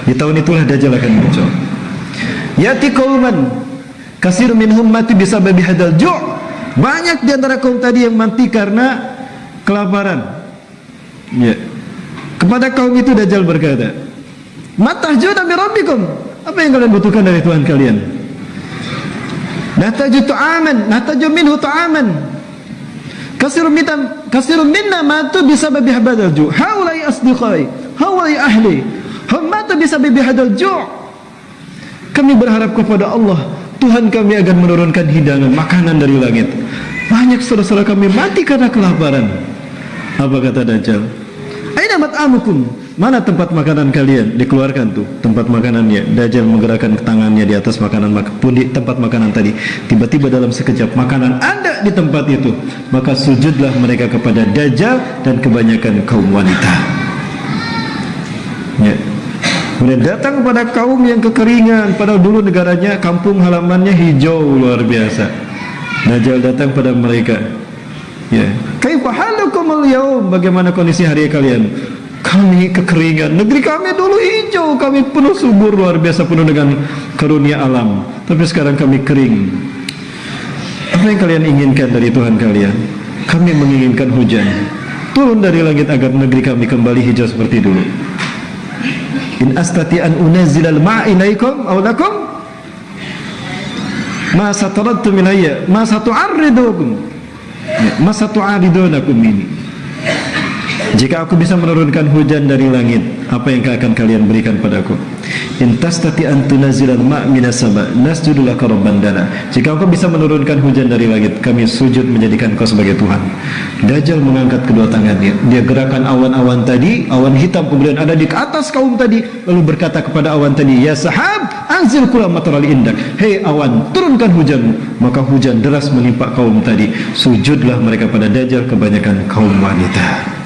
Di tahun itulah Dajjal akan muncul. Yati qauman kasir minhum mati bisababi hadal ju'. Banyak di antara kaum tadi yang mati karena kelaparan. Ya. Kepada kaum itu Dajjal berkata, "Matahjuna bi rabbikum?" Apa yang kalian butuhkan dari Tuhan kalian? Nataju ta'aman, nataju minhu ta'aman. Kasirun minna matu bisababi hadal ju'. Haulai asdiqai, haulai ahli. Hum matu bisababi hadal ju'. Kami berharap kepada Allah, Tuhan kami akan menurunkan hidangan makanan dari langit. Banyak saudara-saudara kami mati karena kelaparan. Apa kata Dajjal? Aina Aina mat'amukum? Mana tempat makanan kalian? Dikeluarkan tuh tempat makanannya. Dajjal menggerakkan tangannya di atas makanan, di tempat makanan tadi. Tiba-tiba dalam sekejap makanan ada di tempat itu. Maka sujudlah mereka kepada Dajjal dan kebanyakan kaum wanita. Ya. Kemudian datang kepada kaum yang kekeringan. Padahal dulu negaranya, kampung halamannya hijau luar biasa. Dajjal datang pada mereka. Ya, kaifa halukum al-yaum? Bagaimana kondisi hari kalian? Kami kekeringan. Negeri kami dulu hijau, kami penuh subur luar biasa, penuh dengan karunia alam. Tapi sekarang kami kering. Apa yang kalian inginkan dari Tuhan kalian? Kami menginginkan hujan. Turun dari langit agar negeri kami kembali hijau seperti dulu. In astati an unazzilal ma'a ilaikum aw lakum ma sataradtum ilayya ma satu'arridukum masa tu'aridunakum ini. Jika aku bisa menurunkan hujan dari langit, apa yang akan kalian berikan padaku? In tastati an tunazilal ma' minas sama' nasjudu laka rabban dana. Jika aku bisa menurunkan hujan dari langit, kami sujud menjadikan kau sebagai Tuhan. Dajjal mengangkat kedua tangannya. Dia gerakan awan-awan tadi, awan hitam kemudian ada di atas kaum tadi, lalu berkata kepada awan tadi, ya sahab, anzil kula mataral indak. Hei awan, turunkan hujanmu. Maka hujan deras menimpa kaum tadi. Sujudlah mereka pada Dajjal, kebanyakan kaum wanita.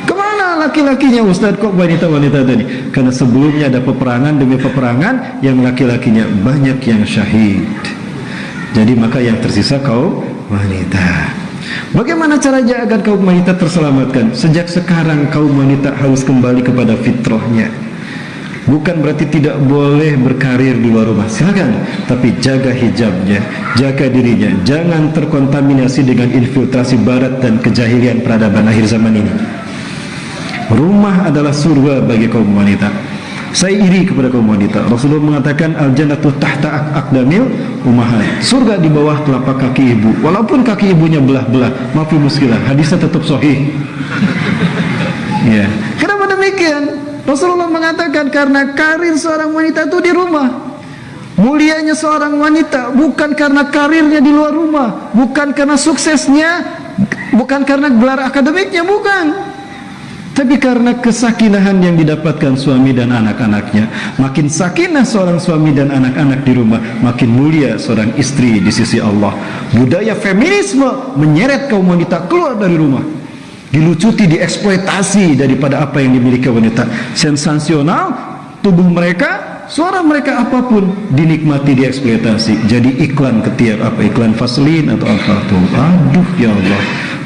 Kemana laki-lakinya Ustaz, kok wanita-wanita tadi? Karena sebelumnya ada peperangan demi peperangan yang laki-lakinya banyak yang syahid. Jadi maka yang tersisa kaum wanita. Bagaimana caranya agar kaum wanita terselamatkan? Sejak sekarang kaum wanita harus kembali kepada fitrahnya. Bukan berarti tidak boleh berkarir di luar rumah, silakan, tapi jaga hijabnya, jaga dirinya, jangan terkontaminasi dengan infiltrasi barat dan kejahilian peradaban akhir zaman ini. Rumah adalah surga bagi kaum wanita. Saya iri kepada kaum wanita. Rasulullah mengatakan al-jannatu tahta aqdamil ummahat. Surga di bawah telapak kaki ibu. Walaupun kaki ibunya belah-belah, maafin muskilah, hadisnya tetap sahih. Ya. Kenapa demikian? Rasulullah mengatakan karena karir seorang wanita itu di rumah. Mulianya seorang wanita bukan karena karirnya di luar rumah, bukan karena suksesnya, bukan karena gelar akademiknya, bukan. Tapi karena kesakinahan yang didapatkan suami dan anak-anaknya. Makin sakinah seorang suami dan anak-anak di rumah, makin mulia seorang istri di sisi Allah. Budaya feminisme menyeret kaum wanita keluar dari rumah, dilucuti, dieksploitasi daripada apa yang dimiliki wanita. Sensasional, tubuh mereka, suara mereka apapun dinikmati, dieksploitasi. Jadi iklan ketiak, apa iklan Vaseline atau apa tuh. Aduh ya Allah.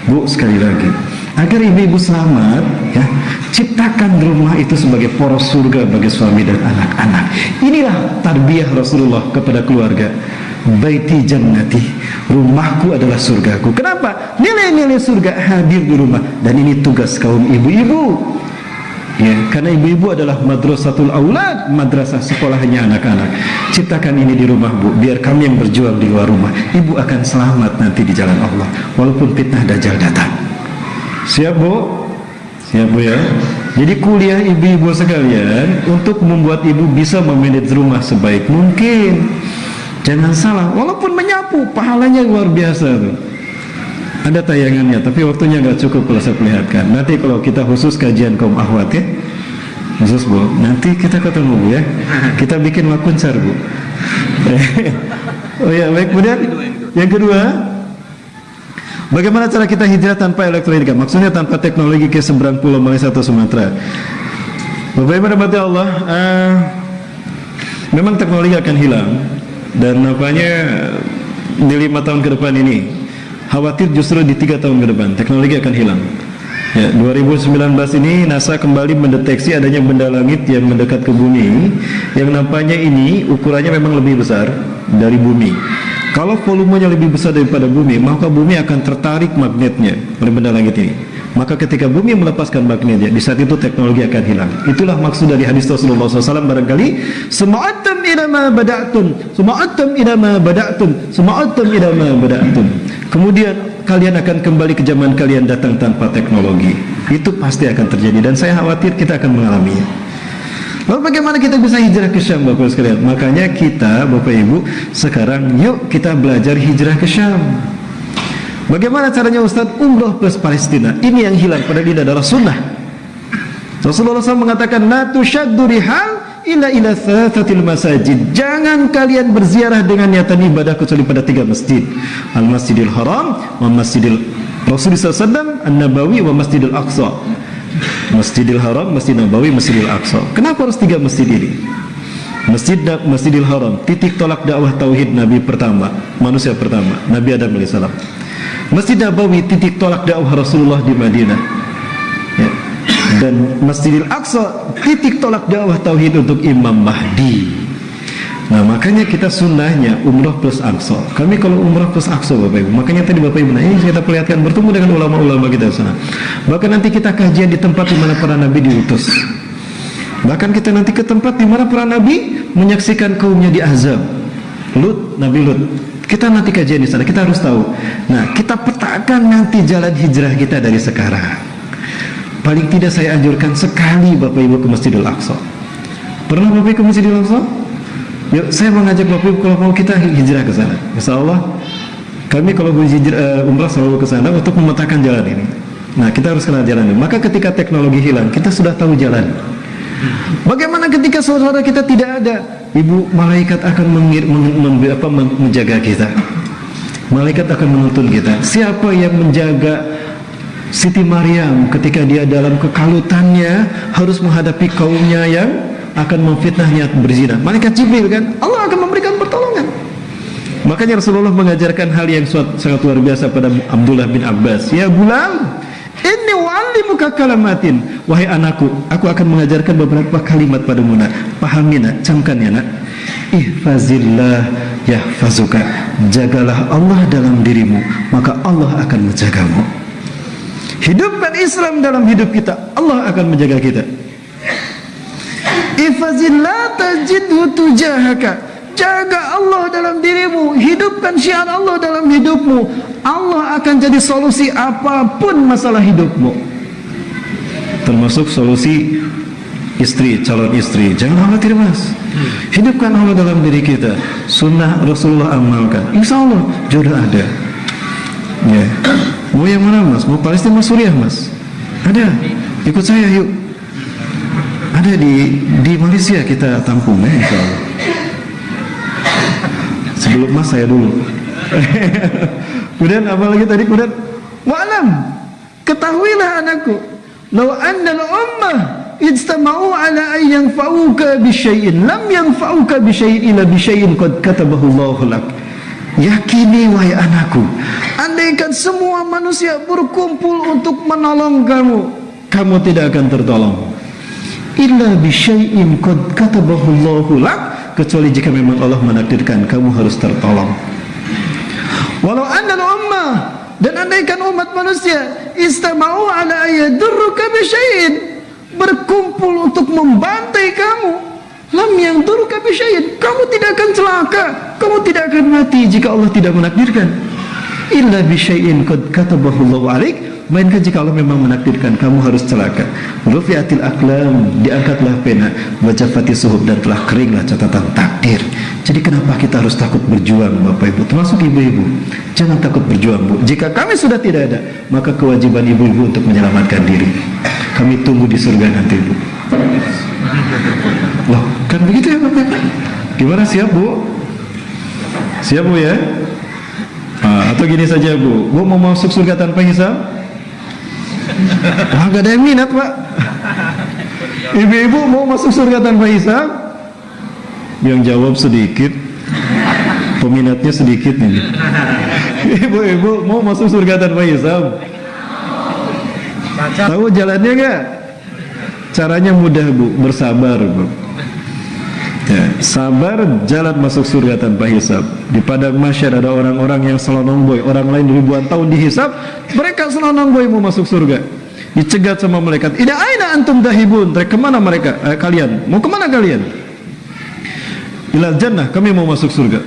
Bu, sekali lagi, agar ibu-ibu selamat, ya, ciptakan rumah itu sebagai poros surga bagi suami dan anak-anak. Inilah tarbiyah Rasulullah kepada keluarga. Baiti jannati, rumahku adalah surgaku. Kenapa? Nilai-nilai surga hadir di rumah, dan ini tugas kaum ibu-ibu. Ya, karena ibu-ibu adalah madrasatul aulad, madrasah sekolahnya anak-anak. Ciptakan ini di rumah, Bu, biar kami yang berjuang di luar rumah. Ibu akan selamat nanti di jalan Allah, walaupun fitnah Dajjal datang. Siap, Bu? Siap, Bu, ya? Jadi kuliah ibu-ibu sekalian untuk membuat ibu bisa memanage rumah sebaik mungkin. Jangan salah, walaupun menyapu, pahalanya luar biasa tuh. Ada tayangannya, tapi waktunya nggak cukup kalau saya perlihatkan. Nanti kalau kita khusus kajian kaum akhwat, ya, khusus, Bu, nanti kita ketemu, Bu, ya. Kita bikin wakuncar, Bu. Oh ya, baik. Kemudian yang kedua, bagaimana cara kita hijrah tanpa elektronika? Maksudnya tanpa teknologi ke seberang pulau Malaysia atau Sumatera. Bapak Ibu rahmati Allah, memang teknologi akan hilang. Dan nampaknya di 5 tahun ke depan ini, khawatir justru di 3 tahun ke depan teknologi akan hilang. Ya, 2019 ini NASA kembali mendeteksi adanya benda langit yang mendekat ke bumi, yang nampaknya ini ukurannya memang lebih besar dari bumi. Kalau volumenya lebih besar daripada bumi, maka bumi akan tertarik magnetnya oleh benda langit ini. Maka ketika bumi melepaskan magnetnya, di saat itu teknologi akan hilang. Itulah maksud dari hadis Rasulullah SAW barangkali. Suma'atum ila ma bada'tum, suma'atum ila ma bada'tum, suma'atum ila ma bada'tum. Kemudian kalian akan kembali ke zaman kalian datang tanpa teknologi. Itu pasti akan terjadi, dan saya khawatir kita akan mengalaminya. Lalu bagaimana kita bisa hijrah ke Syam, Bapak sekalian? Makanya kita, Bapak Ibu, sekarang yuk kita belajar hijrah ke Syam. Bagaimana caranya, Ustaz? Umroh plus Palestina. Ini yang hilang, padahal ini adalah sunnah. Rasulullah SAW mengatakan, la tushaddu rihal ila thalathatil masajid. Jangan kalian berziarah dengan niatan ibadah kecuali pada 3 masjid. Al-Masjidil Haram, wa Masjidil Rasulullah SAW, An-Nabawi, wa Masjidil Aqsa. Masjidil Haram, Masjid Nabawi, Masjidil Aqsa. Kenapa harus 3 masjid ini? Masjidil Haram, titik tolak dakwah tauhid Nabi pertama, manusia pertama, Nabi Adam AS. Masjid Nabawi, titik tolak dakwah Rasulullah di Madinah, ya. Dan Masjidil Aqsa, titik tolak dakwah tauhid untuk Imam Mahdi. Nah, makanya kita sunnahnya umrah plus Aqsa. Kami kalau umrah plus Aqsa, Bapak Ibu. Makanya tadi Bapak Ibu, ini kita perlihatkan bertemu dengan ulama-ulama kita di sana. Bahkan nanti kita kajian di tempat di mana para nabi diutus. Bahkan kita nanti ke tempat di mana para nabi menyaksikan kaumnya di Ahzab. Nabi Lut. Kita nanti kajian di sana. Kita harus tahu. Nah, kita petakan nanti jalan hijrah kita dari sekarang. Paling tidak saya anjurkan sekali Bapak Ibu ke Masjidil Aqsa. Pernah Bapak Ibu ke Masjidil Aqsa? Yuk, saya mengajak Bapak Ibu kalau mau kita hijrah ke sana. Insyaallah kami kalau umrah selalu ke sana untuk memetakan jalan ini. Nah, kita harus kenal jalan ini. Maka ketika teknologi hilang, kita sudah tahu jalan. Bagaimana ketika saudara kita tidak ada? Ibu malaikat akan menjaga kita. Malaikat akan menuntun kita. Siapa yang menjaga Siti Maryam ketika dia dalam kekalutannya harus menghadapi kaumnya yang akan memfitnahnya berzina? Malaikat Jibril kan? Allah akan memberikan pertolongan. Makanya Rasulullah mengajarkan hal yang sangat luar biasa pada Abdullah bin Abbas. Ya Gulam, inni wa'allimuka kalamatin. Wahai anakku, aku akan mengajarkan beberapa kalimat padamu nak. Pahami nak, camkan ya nak. Ihfazillah yahfazuka. Jagalah Allah dalam dirimu, maka Allah akan menjagamu. Hidupkan Islam dalam hidup kita, Allah akan menjaga kita. Ihfazillah tajidhu tujahaka. Jaga Allah dalam dirimu, hidupkan syiar Allah dalam hidupmu. Allah akan jadi solusi apapun masalah hidupmu. Termasuk solusi istri, calon istri. Jangan khawatir mas. Hidupkan Allah dalam diri kita. Sunnah Rasulullah amalkan. Insya Allah jodoh ada. Ya. Mau yang mana mas? Mau Palestina, mau Suriah mas? Ada. Ikut saya yuk. Ada di Malaysia kita tampung ya insya Allah. Sebelum mas saya dulu. Kemudian apa lagi tadi? Kemudian wa'lam, ketahuilah anakku, law anna al-ummah ijtama'u ala an yanfa'uka bi syai'in lam yanfa'uka bi syai'in illa bi syai'in qad katabahu Allahu lak. Yakini wahai anakku, andaikan semua manusia berkumpul untuk menolong kamu, kamu tidak akan tertolong. Illa bi syai'in qad katabahu Allahu lak, kecuali jika memang Allah menakdirkan kamu harus tertolong. Walau annal ummah, dan andaikan umat manusia istama'u ala ayadurruka bi syai'in, berkumpul untuk membantai kamu, lam yadurruka bi syai'in, kamu tidak akan celaka, kamu tidak akan mati jika Allah tidak menakdirkan. Illa bi syai'in qad katabahu Allahu 'alaik, mainkan jika Allah memang menakdirkan kamu harus celaka. Rufi'atil aqlam, diangkatlah pena, wajafati suhub, dan telah keringlah catatan takdir. Jadi kenapa kita harus takut berjuang Bapak Ibu, termasuk ibu-ibu? Jangan takut berjuang Bu. Jika kami sudah tidak ada, maka kewajiban ibu-ibu untuk menyelamatkan diri. Kami tunggu di surga nanti Bu. Loh, kan begitu ya Bapak Ibu? Gimana, siap Bu? Siap Bu ya? Atau gini saja Bu, Bu mau masuk surga tanpa hisab? Wah, gak ada yang minat Pak. Ibu-ibu mau masuk surga tanpa hisab? Yang jawab sedikit, peminatnya sedikit nih. Ibu-ibu mau masuk surga tanpa hisab? Tahu jalannya gak? Caranya mudah Bu, bersabar Bu. Ya, sabar jalan masuk surga tanpa hisab. Di padang mahsyar ada orang-orang yang selonong boy, orang lain ribuan tahun dihisab, mereka selonong boy mau masuk surga. Dicegat sama malaikat. Ida aina antum dahibun? Kemana mereka? Kalian mau kemana kalian? Ilal jannah, kami mau masuk surga.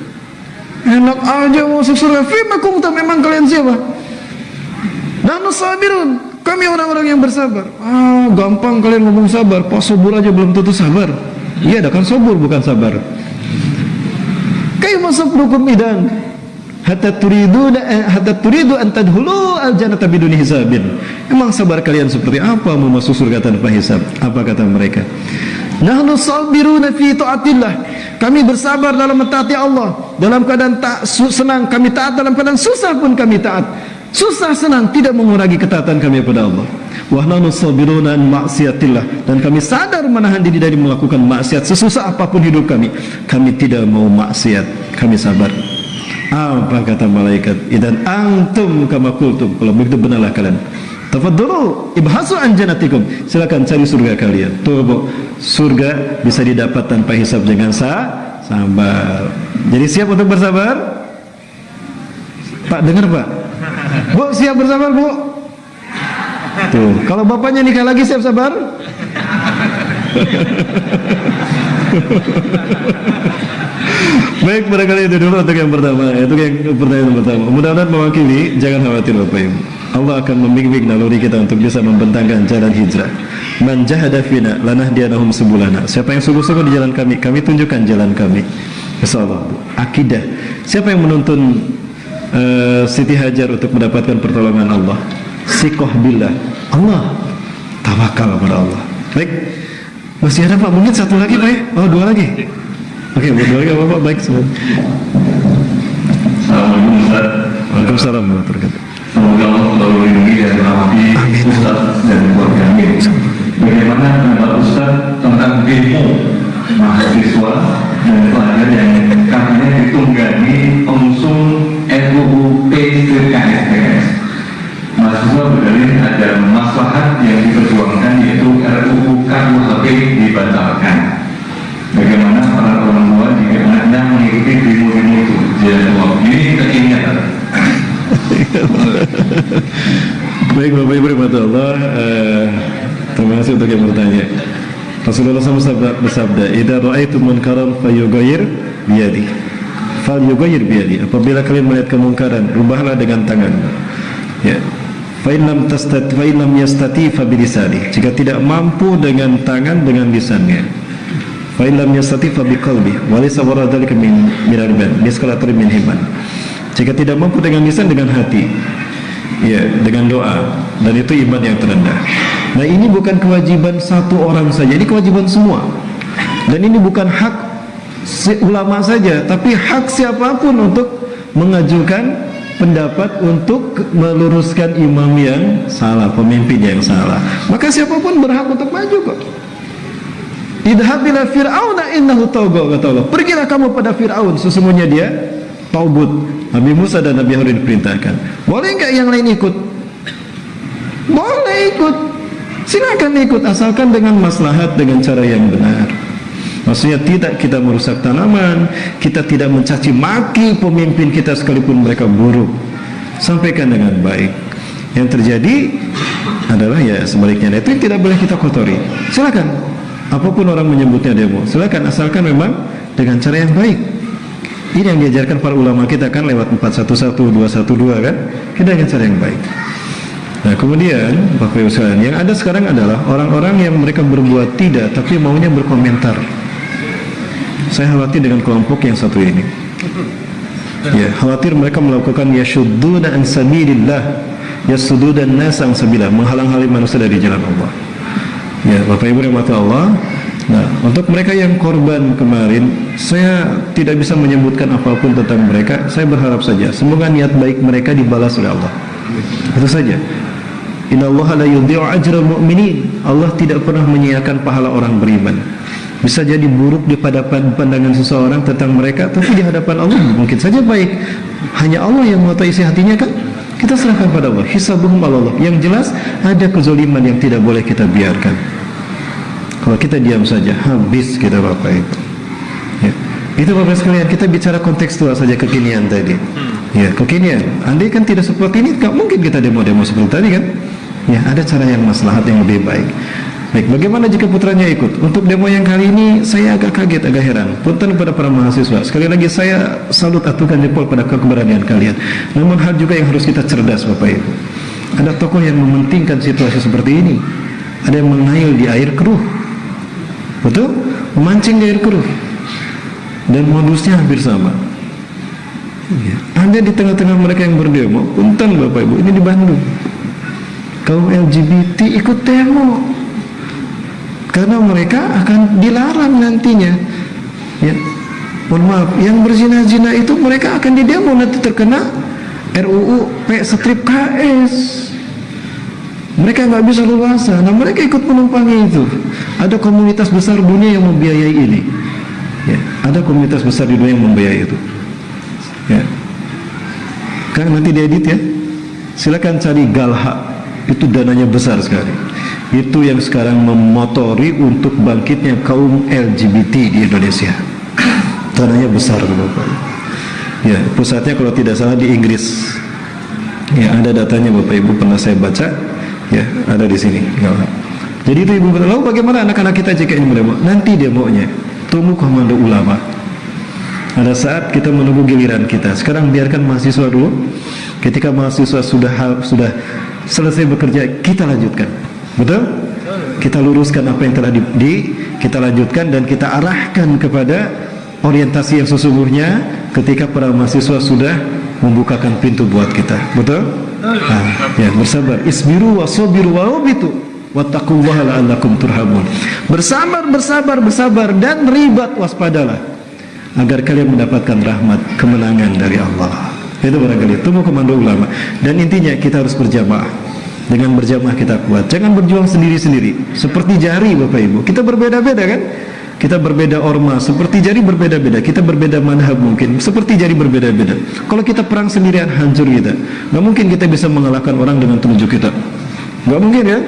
Enak aja mau masuk surga. Fima kumta, memang kalian siapa? Nahnu sabirun, kami orang-orang yang bersabar. Gampang kalian ngomong sabar, pas sobur aja belum tentu sabar. Iya, ada kan sobur bukan sabar. Kayak masuk rukun idan. hatta turidu an tadkhulu al-jannata biduni hisabin. Emang sabar kalian seperti apa mau masuk surga tanpa hisab? Apa kata mereka? Nahnu sabiruna fi taatillah. Kami bersabar dalam mentaati Allah. Dalam keadaan senang kami taat, dalam keadaan susah pun kami taat. Susah senang tidak mengurangi ketaatan kami kepada Allah. Wa nahnu sabiruna an ma'siyatillah, dan kami sadar menahan diri dari melakukan maksiat sesusah apapun hidup kami. Kami tidak mau maksiat, kami sabar. Apa kata malaikat? Idan antum kama qultum, kalau begitu benarlah kalian. Tafadhalu ibhasu an jannatikum, silakan cari surga kalian. Tuh Bu, surga bisa didapat tanpa hisab dengan sabar. Jadi siap untuk bersabar? Pak dengar Pak? Bu siap bersabar Bu? Tuh, kalau bapaknya nikah lagi siap sabar? Baik, barangkali itu dulu untuk yang pertama. Itu yang pertanyaan pertama. Mudah-mudahan mewakili. Jangan khawatir Bapak Ibu, Allah akan membimbing naluri kita untuk bisa membentangkan jalan hijrah. Man jahada fina lanahdiyanahum subulana. Siapa yang sungguh-sungguh di jalan kami, kami tunjukkan jalan kami. Insyaallah. Akidah. Siapa yang menuntun Siti Hajar untuk mendapatkan pertolongan Allah? Siqah billah. Allah. Tawakal kepada Allah. Baik. Masih ada Pak, mungkin satu lagi Pak. Oh, dua lagi. Oke, dua lagi apa Pak? Baik semua. Assalamualaikum Ustaz. Waalaikumsalam warahmatullahi wabarakatuh. Semoga Allah selalu melindungi dan merawati Ustaz dan keluarga kami. Bagaimana pendapat Ustaz tentang demo mahasiswa dan pelajar yang katanya ditunggangi pengusung RUU PKS? Mahasiswa berdalih ada maslahat yang diperjuangkan, yaitu RUU KUHP dibatalkan. Bagaimana para orang tua jika anaknya mengikuti demo-demo itu? Jawab ini keinginan. Baik Bapak Ibu rahmatullah, terima kasih untuk yang bertanya. Rasulullah SAW bersabda, "Idza ra'aitum munkaran falyughayyir biyadi." Falyughayyir biyadi. Apabila kalian melihat kemungkaran, rubahlah dengan tangan. Ya. Fa in lam yastati fa bilisani. Jika tidak mampu dengan tangan, dengan lisannya. Fa in lam yastati fa biqalbi. Wa laysa wara dzalika min mirarban. Biskalatir min himan. Jika tidak mampu dengan lisan, dengan hati. Ya, dengan doa, dan itu iman yang terendah. Nah, ini bukan kewajiban satu orang saja, ini kewajiban semua. Dan ini bukan hak ulama saja, tapi hak siapapun untuk mengajukan pendapat untuk meluruskan imam yang salah, pemimpin yang salah. Maka siapapun berhak untuk maju kok. Idhab ila fir'auna innahu tagha, kata Allah. Pergilah kamu pada Fir'aun, sesungguhnya dia taubat. Nabi Musa dan Nabi Harun diperintahkan. Boleh enggak yang lain ikut? Boleh ikut. Silakan ikut, asalkan dengan maslahat, dengan cara yang benar. Maksudnya tidak kita merusak tanaman, kita tidak mencaci maki pemimpin kita sekalipun mereka buruk. Sampaikan dengan baik. Yang terjadi adalah ya sebaliknya, itu yang tidak boleh kita kotori. Silakan, apapun orang menyebutnya demo, silakan, asalkan memang dengan cara yang baik. Ini yang diajarkan para ulama kita kan lewat 411, 212 kan, kita dengan cara yang baik. Nah kemudian Bapak Ibu sekalian, yang ada sekarang adalah orang-orang yang mereka berbuat tidak tapi maunya berkomentar. Saya khawatir dengan kelompok yang satu ini. Ya, khawatir mereka melakukan yashudduna an sabilillah, yasuddudan nas an sabilillah, menghalang-halangi manusia dari jalan Allah. Ya, Bapak Ibu rahmatullah. Nah, untuk mereka yang korban kemarin, saya tidak bisa menyebutkan apapun tentang mereka. Saya berharap saja semoga niat baik mereka dibalas oleh Allah. Itu saja. Innallaha la yudhi'u ajral mu'minin. Allah tidak pernah menyia-nyiakan pahala orang beriman. Bisa jadi buruk di pandangan seseorang tentang mereka, tapi di hadapan Allah mungkin saja baik. Hanya Allah yang mengetahui isi hatinya kan? Kita serahkan pada Allah. Hisabuhum 'ala Allah. Yang jelas ada kezaliman yang tidak boleh kita biarkan. Kalau kita diam saja, habis kita Bapak Ibu. Ya. Itu Bapak sekalian, kita bicara kontekstual saja, kekinian tadi. Ya, kekinian. Andai kan tidak seperti ini, tak mungkin kita demo-demo seperti tadi kan? Ya, ada cara yang maslahat yang lebih baik. Baik, bagaimana jika putranya ikut? Untuk demo yang kali ini, saya agak kaget, agak heran. Punten kepada para mahasiswa. Sekali lagi saya salut, atukan jempol pada keberanian kalian. Namun hal juga yang harus kita cerdas Bapak Ibu. Ada tokoh yang mementingkan situasi seperti ini. Ada yang mengail di air keruh. Betul? Memancing di air keruh. Dan modusnya hampir sama. Ya. Anda di tengah-tengah mereka yang berdemo, punten Bapak Ibu, ini di Bandung. Kaum LGBT ikut demo karena mereka akan dilarang nantinya. Ya, mohon maaf, yang berzina-zina itu mereka akan didemo, nanti terkena RUU P/KS. Mereka nggak bisa leluasa. Nah, mereka ikut menumpangi itu. Ada komunitas besar dunia yang membiayai ini. Ya, ada komunitas besar di dunia yang membiayai itu. Ya, kan nanti diedit ya. Silakan cari Galha. Itu dananya besar sekali. Itu yang sekarang memotori untuk bangkitnya kaum LGBT di Indonesia. Dananya besar, Bapak. Ya, pusatnya kalau tidak salah di Inggris. Ya, ada datanya Bapak Ibu, pernah saya baca. Ya, ada di sini. Jadi itu Ibu, lalu bagaimana anak-anak kita jika ini demo? Nanti demonya tunggu komando ulama. Ada saat kita menunggu giliran kita. Sekarang biarkan mahasiswa dulu. Ketika mahasiswa sudah selesai bekerja, kita lanjutkan. Betul? Kita luruskan apa yang telah kita lanjutkan dan kita arahkan kepada orientasi yang sesungguhnya ketika para mahasiswa sudah membukakan pintu buat kita. Betul? Nah, ya, bersabar. Isbiru wasabiru wawabitu wattaqullaha la'allakum turhamun. Bersabar dan ribat, waspadalah agar kalian mendapatkan rahmat, kemenangan dari Allah. Itu barangkali tunggu komando ulama. Dan intinya kita harus berjamaah. Dengan berjamaah kita kuat. Jangan berjuang sendiri-sendiri. Seperti jari Bapak Ibu. Kita berbeda-beda kan? Kita berbeda ormas, seperti jari berbeda-beda. Kita berbeda manhaj mungkin, seperti jari berbeda-beda. Kalau kita perang sendirian, hancur kita. Gak mungkin kita bisa mengalahkan orang dengan telunjuk kita. Gak mungkin ya.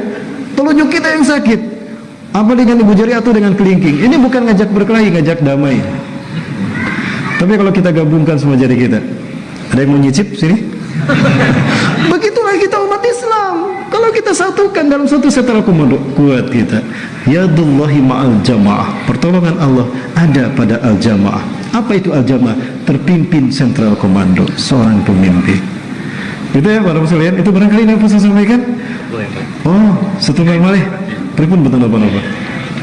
Telunjuk kita yang sakit. Apa dengan ibu jari atau dengan kelingking? Ini bukan ngajak berkelahi, ngajak damai. Tapi kalau kita gabungkan semua jari kita, ada yang mau nyicip sini? Begitulah kita umat Islam. Kalau kita satukan dalam satu sentra komando, kuat kita. Yadullahi ma'al jamaah. Pertolongan Allah ada pada al-jamaah. Apa itu al-jamaah? Terpimpin sentral komando, seorang pemimpin. Itu ya para muslimin. Itu barangkali yang saya sampaikan. Oh, setunggal malih. Pripun betul apa-apa.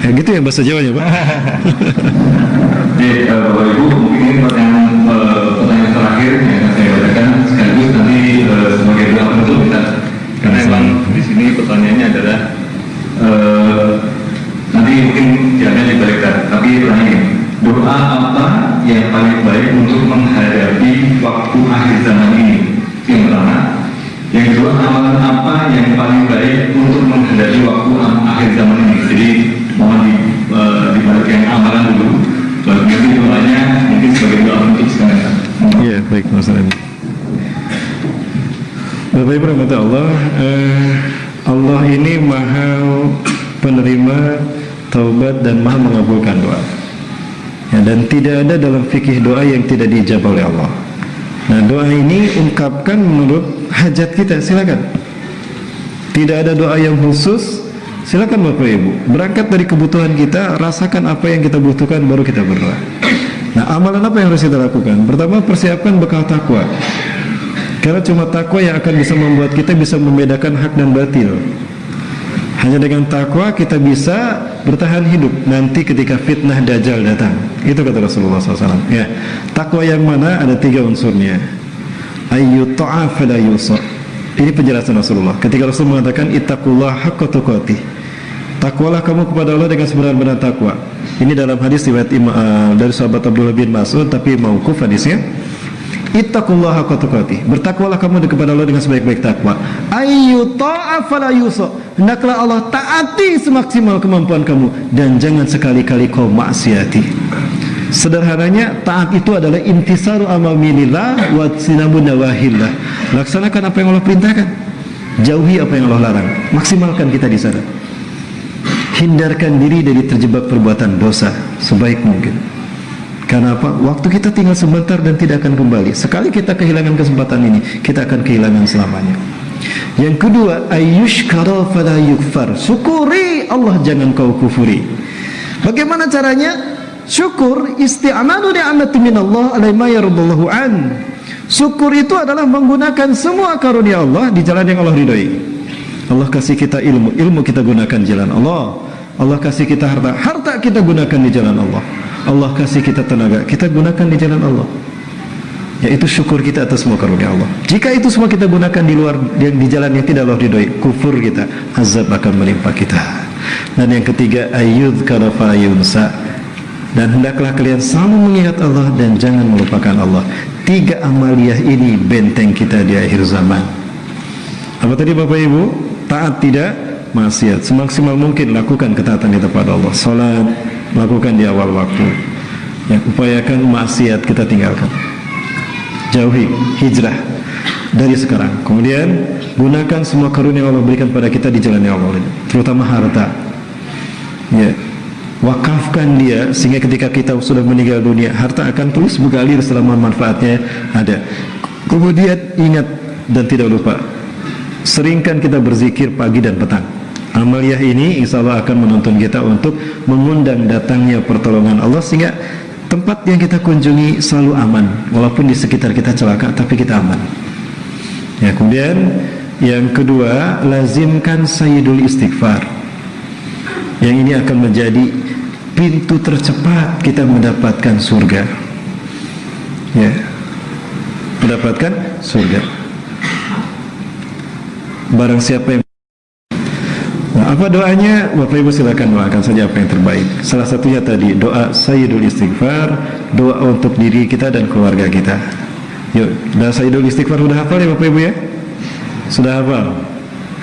Ya gitu ya bahasa Jawanya, Pak. Jadi Bapak Ibu, mungkin ini pertanyaan terakhir yang saya bacakan sekaligus nanti sebagai doa penutup kita. Karena memang di sini pertanyaannya adalah nanti mungkin jangan dibalikan, tapi pertanyaan ini, doa apa yang paling baik untuk menghadapi waktu akhir zaman ini? Yang pertama. Yang kedua, amalan apa yang paling baik untuk menghadapi waktu akhir zaman ini? Jadi mohon dibalik yang amalan dulu. Nanti doanya mungkin sebagai doa untuk sekalian. Iya, baik Mas Rani. Bapak Ibu rahmati Allah, Allah ini maha penerima taubat dan maha mengabulkan doa. Ya, dan tidak ada dalam fikih doa yang tidak diijabah oleh Allah. Nah, doa ini ungkapkan menurut hajat kita, silakan. Tidak ada doa yang khusus. Silakan Bapak Ibu, berangkat dari kebutuhan kita, rasakan apa yang kita butuhkan, baru kita berdoa. Nah, amalan apa yang harus kita lakukan? Pertama, persiapkan bekal takwa. Karena cuma takwa yang akan bisa membuat kita bisa membedakan hak dan batil. Hanya dengan takwa kita bisa bertahan hidup nanti ketika fitnah dajjal datang. Itu kata Rasulullah SAW. Ya, takwa yang mana? Ada 3 unsurnya. Ayyuta'a fala yusa. Ini penjelasan Rasulullah. Ketika Rasul mengatakan ittaqullah haqqa tuqatih. Takwalah kamu kepada Allah dengan sebenar-benar takwa. Ini dalam hadis riwayat dari sahabat Abdullah bin Mas'ud, tapi mauquf hadisnya. Ittaqullah haqqa tuqatih. Bertakwalah kamu kepada Allah dengan sebaik-baik takwa. Ayyuta'a fala yusa. Hendaklah Allah taati semaksimal kemampuan kamu dan jangan sekali-kali kau maksiati. Sederhananya, taat itu adalah intisaru amamilillah wa sinabu nawahillah. Laksanakan apa yang Allah perintahkan, jauhi apa yang Allah larang. Maksimalkan kita di sana. Hindarkan diri dari terjebak perbuatan dosa sebaik mungkin. Karena apa? Waktu kita tinggal sebentar dan tidak akan kembali. Sekali kita kehilangan kesempatan ini, kita akan kehilangan selamanya. Yang kedua, ayyushkara fala yukfar. Syukuri Allah, jangan kau kufuri. Bagaimana caranya? Syukur isti'amalu ni'amati minallah alai ma yardallahu an. Syukur itu adalah menggunakan semua karunia Allah di jalan yang Allah ridhoi. Allah kasih kita ilmu, ilmu kita gunakan jalan Allah. Allah kasih kita harta, harta kita gunakan di jalan Allah. Allah kasih kita tenaga, kita gunakan di jalan Allah. yaitu syukur kita atas semua karunia Allah. Jika itu semua kita gunakan di luar di jalan yang tidak Allah ridhoi, kufur kita, azab akan menimpa kita. Dan yang ketiga, ayyudhkara fa yunsa, dan hendaklah kalian selalu mengingat Allah dan jangan melupakan Allah. 3 amaliyah ini benteng kita di akhir zaman. Apa tadi Bapak Ibu? Taat tidak maksiat, semaksimal mungkin lakukan ketaatan kita pada Allah. Salat lakukan di awal waktu, ya, upayakan maksiat kita tinggalkan, jauhi, hijrah dari sekarang. Kemudian gunakan semua karunia Allah berikan pada kita di jalan yang Allah, terutama harta, ya, wakafkan dia sehingga ketika kita sudah meninggal dunia harta akan terus mengalir selama manfaatnya ada. Kemudian ingat dan tidak lupa, seringkan kita berzikir pagi dan petang. Amaliyah ini insya Allah akan menuntun kita untuk mengundang datangnya pertolongan Allah sehingga tempat yang kita kunjungi selalu aman, walaupun di sekitar kita celaka tapi kita aman. Ya, kemudian yang kedua, lazimkan sayyidul istighfar. Yang ini akan menjadi pintu tercepat kita mendapatkan surga. Ya, mendapatkan surga. Barang siapa yang apa doanya? Bapak Ibu silakan doakan saja apa yang terbaik. Salah satunya tadi doa sayyidul istighfar, doa untuk diri kita dan keluarga kita. Yuk, doa sayyidul istighfar sudah hafal ya Bapak Ibu ya? Sudah hafal?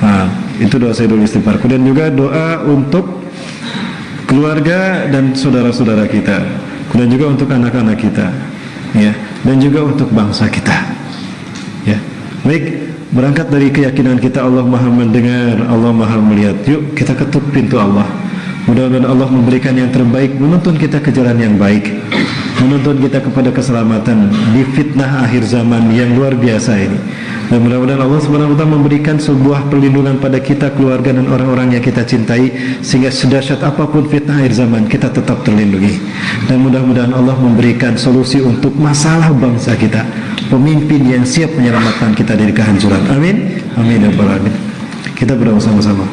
Nah, itu doa sayyidul istighfar. Kemudian juga doa untuk keluarga dan saudara-saudara kita. Kemudian juga untuk anak-anak kita, ya, dan juga untuk bangsa kita. Ya. Baik. Berangkat dari keyakinan kita Allah Maha mendengar, Allah Maha melihat. Yuk kita ketuk pintu Allah. Mudah-mudahan Allah memberikan yang terbaik, menuntun kita ke jalan yang baik, menuntun kita kepada keselamatan di fitnah akhir zaman yang luar biasa ini. Dan mudah-mudahan Allah SWT memberikan sebuah perlindungan pada kita, keluarga dan orang-orang yang kita cintai, sehingga sedahsyat apapun fitnah akhir zaman kita tetap terlindungi. Dan mudah-mudahan Allah memberikan solusi untuk masalah bangsa kita, pemimpin yang siap menyelamatkan kita dari kehancuran. Amin. Amin ya rabbal alamin. Kita berdoa sama-sama.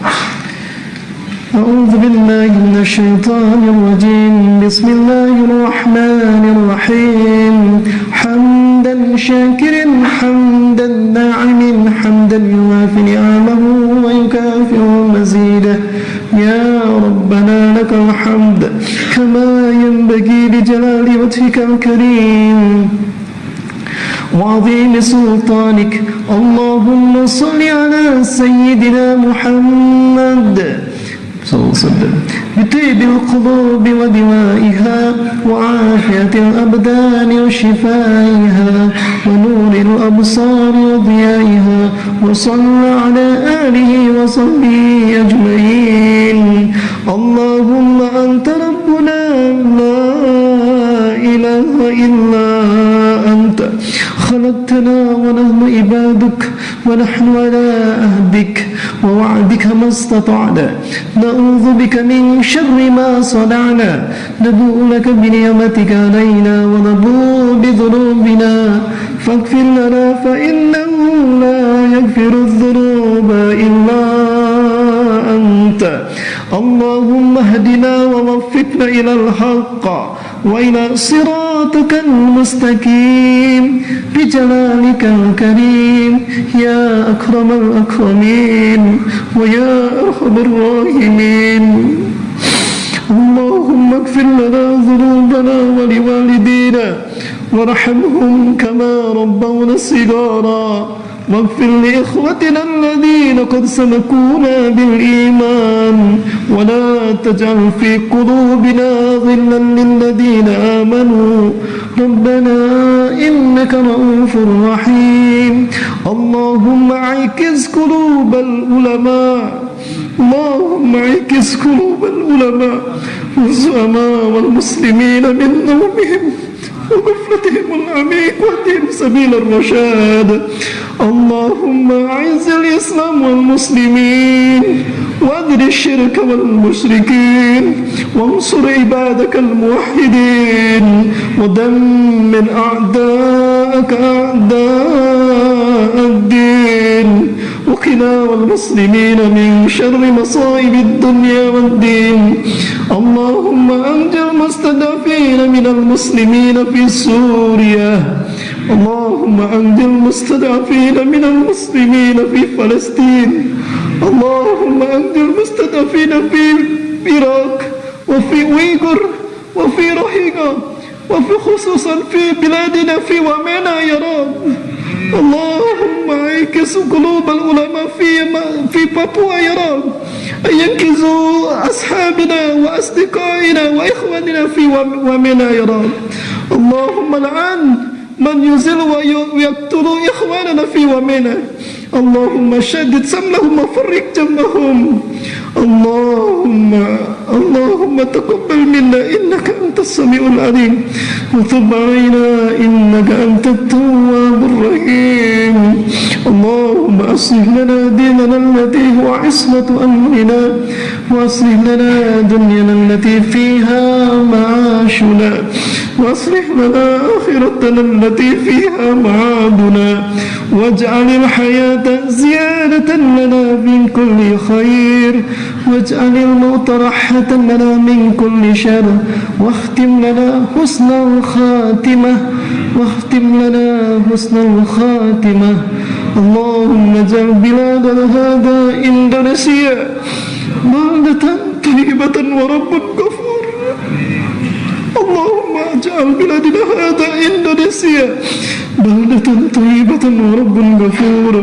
أعوذ بالله من الشيطان الرجيم بسم الله الرحمن الرحيم حمدا شاكر حمدا ناعم حمدا يوافي نعمه ويكافئ مزيده يا ربنا لك الحمد كما ينبغي لجلال وجهك الكريم وعظيم سلطانك اللهم صل على سيدنا محمد صلى الله عليه وسلم بطيب القلوب ودوائها وعافية الأبدان وشفائها ونور الأبصار وضيائها وصلى على آله وصحبه أجمعين اللهم أنت ربنا لا إله إلا أنت خلقتنا ونحن عبادك ونحن على عهدك ووعدك ما استطعنا نعوذ بك من شر ما صنعنا نبوء لك بنعمتك علينا ونبوء بذنوبنا فاغفر لنا فإنه لا يغفر الذنوب إلا أنت اللهم اهدنا ووفقنا إلى الحق وإلى صراطك المستقيم بجلالك الكريم يا أكرم الأكرمين ويا أرحم الراحمين اللهم اغفر لنا ذنوبنا ولوالدينا وارحمهم كما ربونا صغارا واغفر لإخوتنا الذين قد سبقونا بالإيمان ولا تجعل في قلوبنا غلا للذين آمنوا ربنا إنك رؤوف رحيم اللهم اعكس قلوب العلماء اللهم اعكس قلوب العلماء والزعماء والمسلمين من نومهم وغفلتهم العميق واهدهم سبيل الرشاد اللهم أعز الإسلام والمسلمين وأذل الشرك والمشركين وانصر عبادك الموحدين ودمر أعداءك أعداء الدين وقنا والمسلمين من شر مصائب الدنيا والدين اللهم أنجِ المستضعفين من المسلمين في سوريا اللهم أنجِ المستضعفين من المسلمين في فلسطين اللهم أنجِ المستضعفين في العراق وفي ويغور وفي روهينجا وفي خصوصا في بلادنا في ومنا يا رب اللهم اعكس قلوب العلماء في بابوا يا رب أن ينقذوا أصحابنا وأصدقائنا وإخواننا في ومنا يا رب اللهم لعن من يزل ويقتل إخواننا في ومنا اللهم شدد سملهم وفرق جمعهم اللهم تقبل منا إنك أنت السميع العليم وتب علينا إنك أنت التواب الرحيم اللهم أصلح لنا ديننا الذي هو عصمة أمرنا وأصلح لنا دنيانا التي فيها معاشنا وأصلح لنا آخرتنا التي فيها معادنا واجعل الحياة زيادة لنا من كل خير واجعل الموت راحة لنا من كل شر واختم لنا حسن الخاتمة اللهم اجعل بلادنا هذا إندونيسيا بلدة طيبة ورب غفور اللهم اجعل بلادنا هذا إندونيسيا بلدة طيبة ورب غفور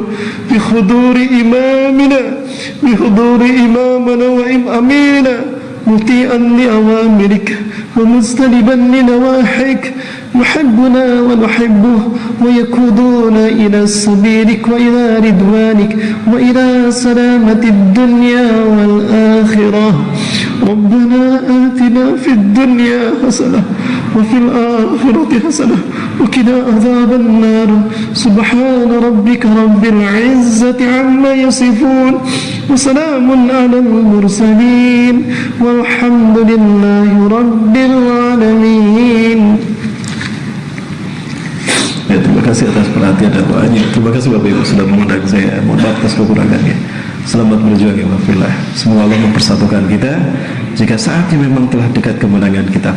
بحضور إمامنا وأمينا مطيعا لأوامرك ومجتنبا لنواحيك يحبنا ونحبه ويقودنا إلى سبيلك وإلى رضوانك وإلى سلامة الدنيا والآخرة ربنا آتنا في الدنيا حسنة وفي الآخرة حسنة وقنا عذاب النار سبحان ربك رب العزة عما يصفون وسلام على المرسلين والحمد لله رب العالمين. Ya, terima kasih atas perhatian dan doanya. Terima kasih Bapak Ibu sudah mengundang saya. Mohon maaf atas kekurangannya. Selamat berjuang ya Wafillah. Semoga Allah mempersatukan kita. Jika saatnya memang telah dekat kemenangan kita